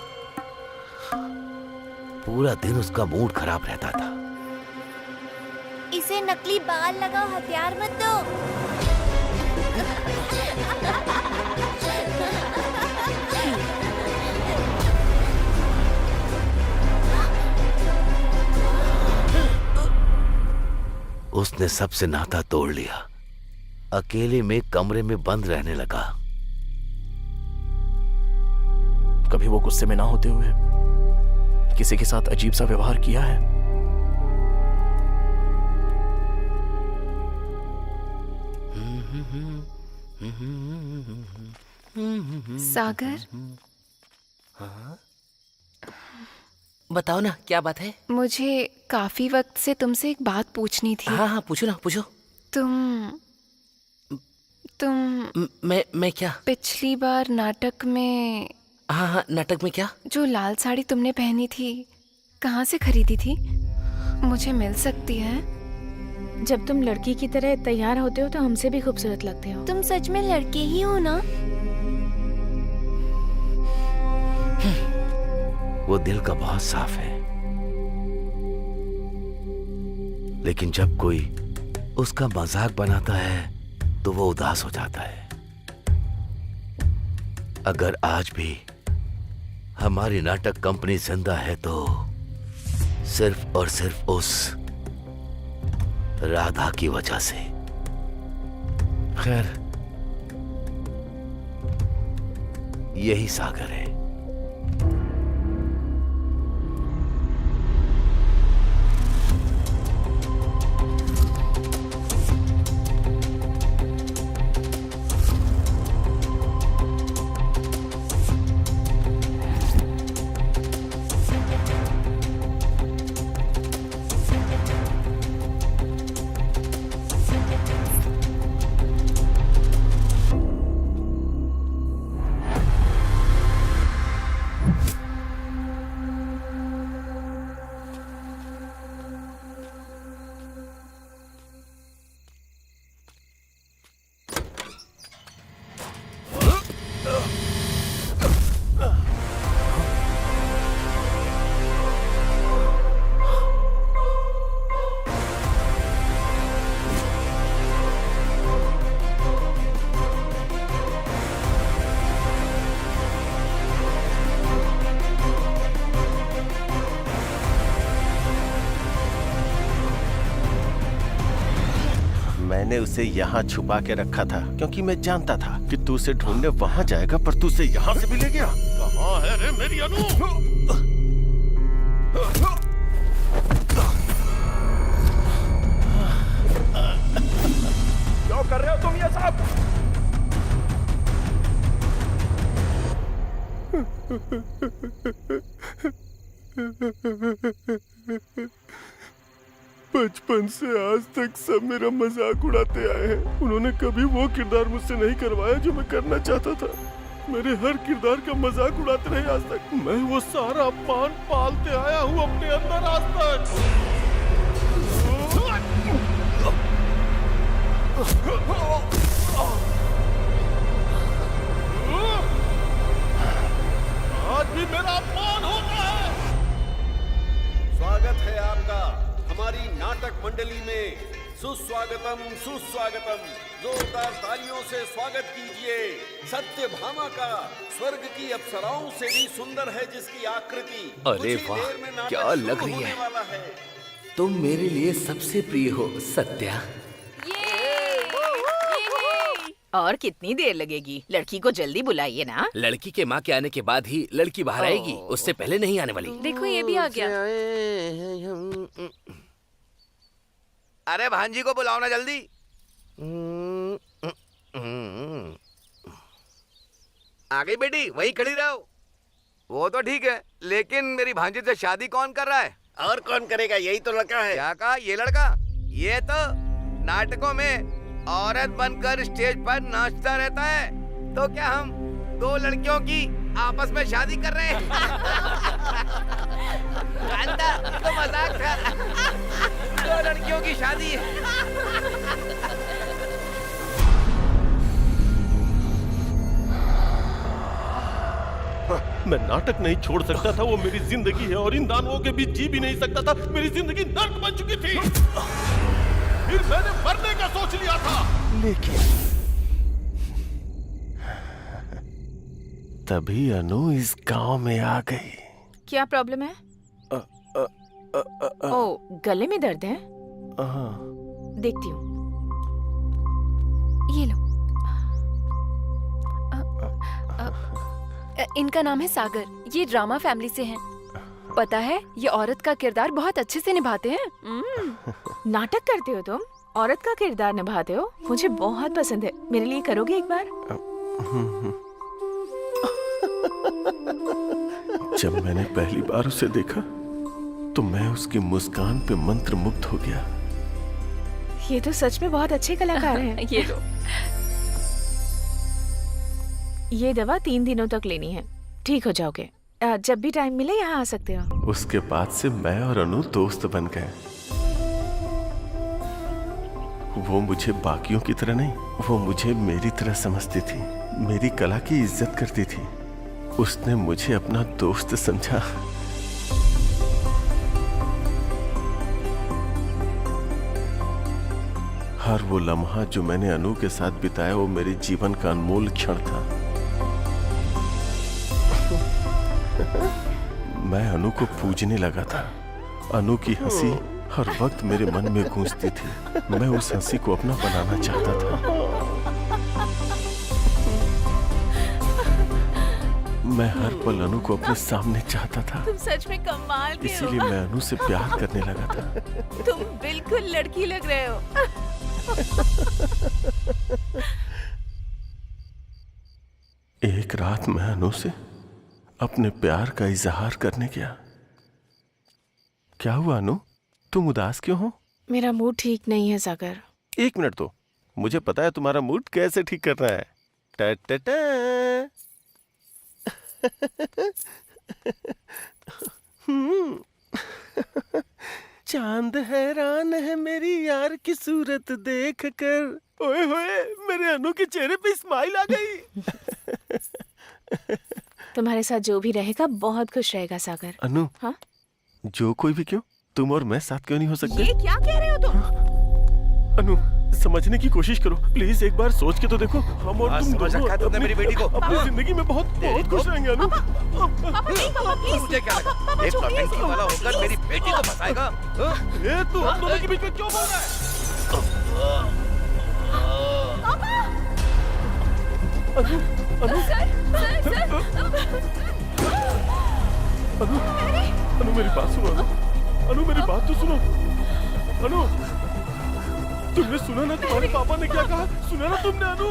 पूरा दिन उसका मूड खराब रहता था। इसे नकली बाल लगाओ, हथियार मत दो। उसने सबसे नाता तोड़ लिया, अकेले में कमरे में बंद रहने लगा। कभी वो गुस्से में ना होते हुए किसी के साथ अजीब सा व्यवहार किया है? सागर, बताओ ना, क्या बात है? मुझे काफी वक्त से तुमसे एक बात पूछनी थी। हाँ, पूछो ना, पूछो। तुम मैं क्या? पिछली बार नाटक में। हाँ, नाटक में क्या? जो लाल साड़ी तुमने पहनी थी, कहाँ से खरीदी थी? मुझे मिल सकती है? जब तुम लड़की की तरह तैयार होते हो तो हमसे भी खूबसूरत लगते हो। तुम सच में लड़के ही हो ना? वो दिल का बहुत साफ है, लेकिन जब कोई उसका मजाक बनाता है तो वो उदास हो जाता है। अगर आज भी हमारी नाटक कंपनी जिंदा है तो सिर्फ और सिर्फ उस राधा की वजह से। खैर, यही सागर है। मैंने उसे यहाँ छुपा के रखा था क्योंकि मैं जानता था कि तू उसे ढूंढने वहाँ जाएगा, पर तू उसे यहाँ से भी ले गया। कहाँ है रे मेरी अनु? कर रहे हो तुम ये सब? बचपन से आज तक सब मेरा मजाक उड़ाते आए हैं। उन्होंने कभी वो किरदार मुझसे नहीं करवाया जो मैं करना चाहता था। मेरे हर किरदार का मजाक उड़ाते रहे आज तक। मैं वो सारा अपमान पालते आया हूँ अपने अंदर आज तक। आज भी मेरा अपमान होता है। स्वागत है आपका हमारी नाटक मंडली में। सुस्वागतम सुस्वागतम। जोरदार तालियों से स्वागत कीजिए सत्यभामा का। स्वर्ग की अप्सराओं से भी सुंदर है जिसकी आकृति। अरे वाह, क्या लग रही है। तुम मेरे लिए सबसे प्रिय हो सत्या। और कितनी देर लगेगी? लड़की को जल्दी बुलाइए ना। लड़की के माँ के आने के बाद ही लड़की बाहर आएगी, उससे पहले नहीं आने वाली। देखो ये भी आ गया। अरे भांजी को बुलाओ ना जल्दी। आ गई बेटी, वहीं खड़ी रहो। वो तो ठीक है, लेकिन मेरी भांजी से शादी कौन कर रहा है? और कौन करेगा? यही तो लड़का है। क्या कहा? ये लड़का? ये तो नाटकों में औरत बनकर स्टेज पर नाचता रहता है। तो क्या हम दो लड़कियों की आपस में शादी कर रहे हैं? तो मजाक था। दो लड़कियों की शादी है। मैं नाटक नहीं छोड़ सकता था, वो मेरी जिंदगी है और इन दानवों के बीच जी भी नहीं सकता था। मेरी जिंदगी नर्क बन चुकी थी। फिर मैंने मरने का सोच लिया था, लेकिन तभी अनु इस गांव में आ गई। क्या प्रॉब्लम है? ओ, गले में दर्द है? देखती हूँ। ये लो। इनका नाम है सागर। ये ड्रामा फैमिली से हैं। पता है, ये औरत का किरदार बहुत अच्छे से निभाते हैं। नाटक करते हो तुम? औरत का किरदार निभाते हो? मुझे बहुत पसंद है। मेरे लिए करोगे एक बार? जब मैंने पहली बार उसे देखा तो मैं उसकी मुस्कान पे मंत्रमुग्ध हो गया। ये तो सच में बहुत अच्छे कलाकार हैं। ये लो। ये दवा 3 दिनों तक लेनी है, ठीक हो जाओगे। जब भी टाइम मिले यहाँ आ सकते हो। उसके बाद से मैं और अनु दोस्त बन गए। वो मुझे बाकियों की तरह नहीं, वो मुझे मेरी तरह समझती थी, मेरी कला की इज्जत करती थी। उसने मुझे अपना दोस्त समझा। हर वो लम्हा जो मैंने अनु के साथ बिताया वो मेरे जीवन का अनमोल क्षण था। मैं अनु को पूजने लगा था। अनु की हंसी हर वक्त मेरे मन में गूंजती थी। मैं उस हंसी को अपना बनाना चाहता था। मैं हर पल अनु को अपने सामने चाहता था। तुम सच में कमाल के हो। इसीलिए मैं अनु से प्यार करने लगा था। तुम बिल्कुल लड़की लग रहे हो। एक रात मैं अनु से अपने प्यार का इजहार करने गया। क्या हुआ अनु, तुम उदास क्यों हो? मेरा मूड ठीक नहीं है सागर। 1 मिनट तो, मुझे पता है तुम्हारा मूड कैसे ठीक करना है। टा टा टा। चांद हैरान है मेरी यार की सूरत देख कर। ओए होए, मेरे अनु के चेहरे पे स्माइल आ गई। तुम्हारे साथ जो भी रहेगा बहुत खुश रहेगा सागर। अनु, हाँ? जो कोई भी क्यों, तुम और मैं साथ क्यों नहीं हो सकते? ये क्या कह रहे हो तुम? अनु, समझने की कोशिश करो प्लीज, एक बार सोच के तो देखो। हम और तुम समझ रखा है तुमने मेरी बेटी को। अपनी जिंदगी में बहुत खुश रहेंगे अनु। मुझे क्या लगा, एक नौटंकी वाला होकर मेरी बेटी को फंसाएगा? ए, तू हम दोनों के बीच में क्यों बोल रहा है? अनु, अनु, अनु मेरी बात सुनो। अनु मेरी बात तो सुनो। अनु, तुमने सुना ना तुम्हारे पापा ने क्या कहा? सुना ना तुमने अनु?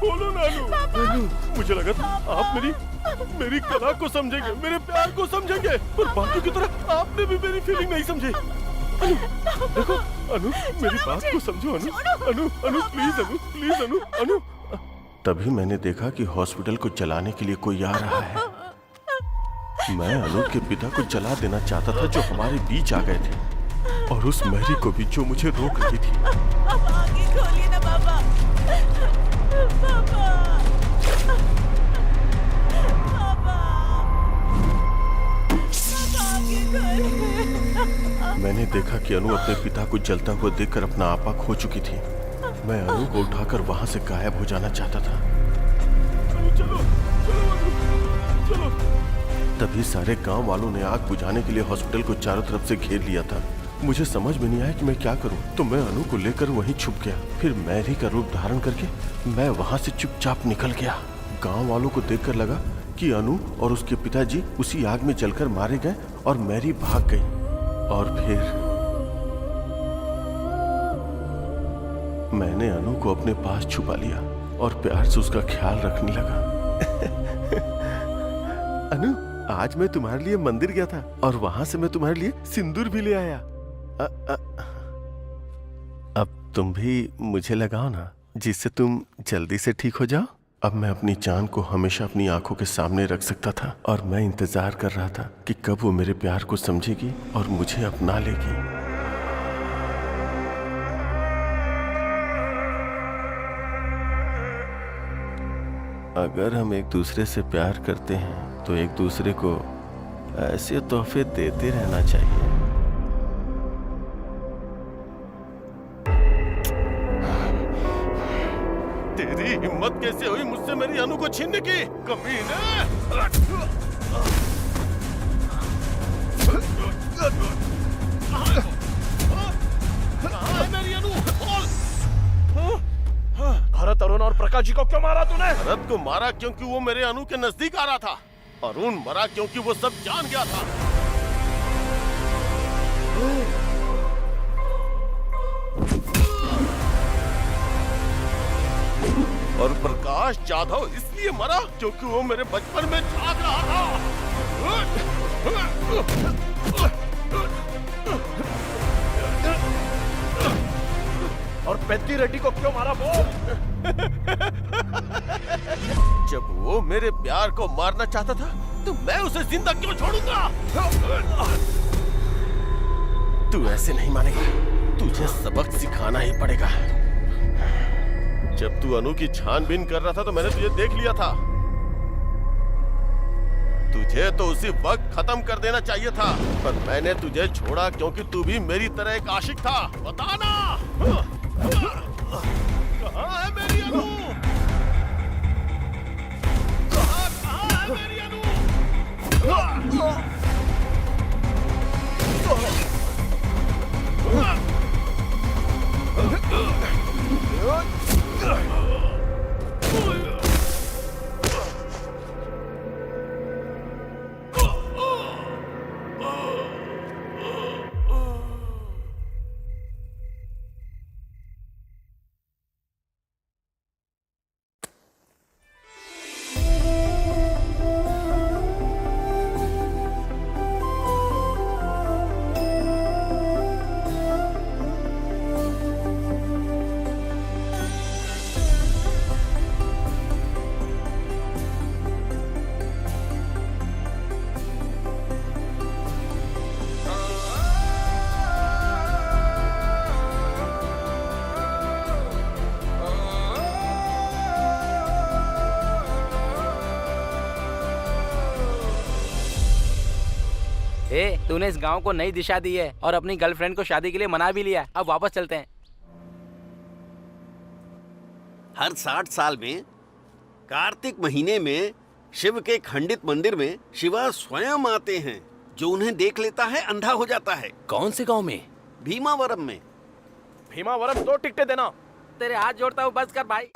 बोलो ना अनु। अनु, मुझे लगा था आप मेरी कला को समझेंगे, मेरे प्यार को समझेंगे, पर बाकियों की तरह आपने भी मेरी फीलिंग नहीं समझी। अनु, देखो अनु, मेरी बात को समझो अनु। अनु, अनु प्लीज अनु, प्लीज अनु, अनु। तभी मैंने देखा कि हॉस्पिटल को जलाने के लिए कोई आ रहा है। मैं अनु के पिता को जला देना चाहता था जो हमारे बीच आ गए थे, और उस मैरी को भी जो मुझे रोक रही थी। आगे खोलिए ना पापा। पापा। मैंने देखा कि अनु अपने पिता को जलता हुआ देखकर अपना आपा खो चुकी थी। मैं अनु को उठाकर वहां से गायब हो जाना चाहता था। चलो, चलो। तभी सारे गांव वालों ने आग बुझाने के लिए हॉस्पिटल को चारों तरफ से घेर लिया था। मुझे समझ में नहीं आया कि मैं क्या करूं, तो मैं अनु को लेकर वहीं छुप गया। फिर मैरी का रूप धारण करके मैं वहां से चुपचाप निकल गया। गांव वालों को देखकर लगा कि अनु और उसके पिताजी उसी आग में जलकर मारे गए और मैरी भाग गई। और फिर मैंने अनु को अपने पास छुपा लिया और प्यार से उसका ख्याल रखने लगा। अनु, आज मैं तुम्हारे लिए मंदिर गया था और वहां से मैं तुम्हारे लिए सिंदूर भी ले आया। अब तुम भी मुझे लगाओ ना, जिससे तुम जल्दी से ठीक हो जाओ। अब मैं अपनी जान को हमेशा अपनी आंखों के सामने रख सकता था, और मैं इंतजार कर रहा था कि कब वो मेरे प्यार को समझेगी और मुझे अपना लेगी। अगर हम एक दूसरे से प्यार करते हैं तो एक दूसरे को ऐसे तोहफे देते रहना चाहिए। तेरी हिम्मत कैसे हुई मुझसे मेरी अनु को छीनने की, कमीने? कहाँ है मेरी अनु? भरत, अरुण और प्रकाश जी को क्यों मारा तूने? भरत को मारा क्योंकि वो मेरे अनु के नजदीक आ रहा था। अरुण मरा क्योंकि वो सब जान गया था। और प्रकाश जाधव इसलिए मरा क्योंकि वो मेरे बचपन में झांक रहा था। और पेद्दी रेड्डी को क्यों मारा वो? जब वो मेरे प्यार को मारना चाहता था तो मैं उसे जिंदा क्यों छोड़ूंगा? तू ऐसे नहीं मानेगा, तुझे सबक सिखाना ही पड़ेगा। जब तू अनु की छानबीन कर रहा था तो मैंने तुझे देख लिया था। तुझे तो उसी वक्त खत्म कर देना चाहिए था, पर मैंने तुझे छोड़ा क्योंकि तू भी मेरी तरह एक आशिक था। बताना कहाँ है मेरी अनु? कहाँ है मेरी अनु? तूने इस गांव को नई दिशा दी है और अपनी गर्लफ्रेंड को शादी के लिए मना भी लिया। अब वापस चलते हैं। हर 60 साल में कार्तिक महीने में शिव के खंडित मंदिर में शिवा स्वयं आते हैं। जो उन्हें देख लेता है अंधा हो जाता है। कौन से गांव में? भीमावरम में। भीमावरम 2 टिकटें देना। तेरे हाथ जोड़ता हूँ, बस कर भाई।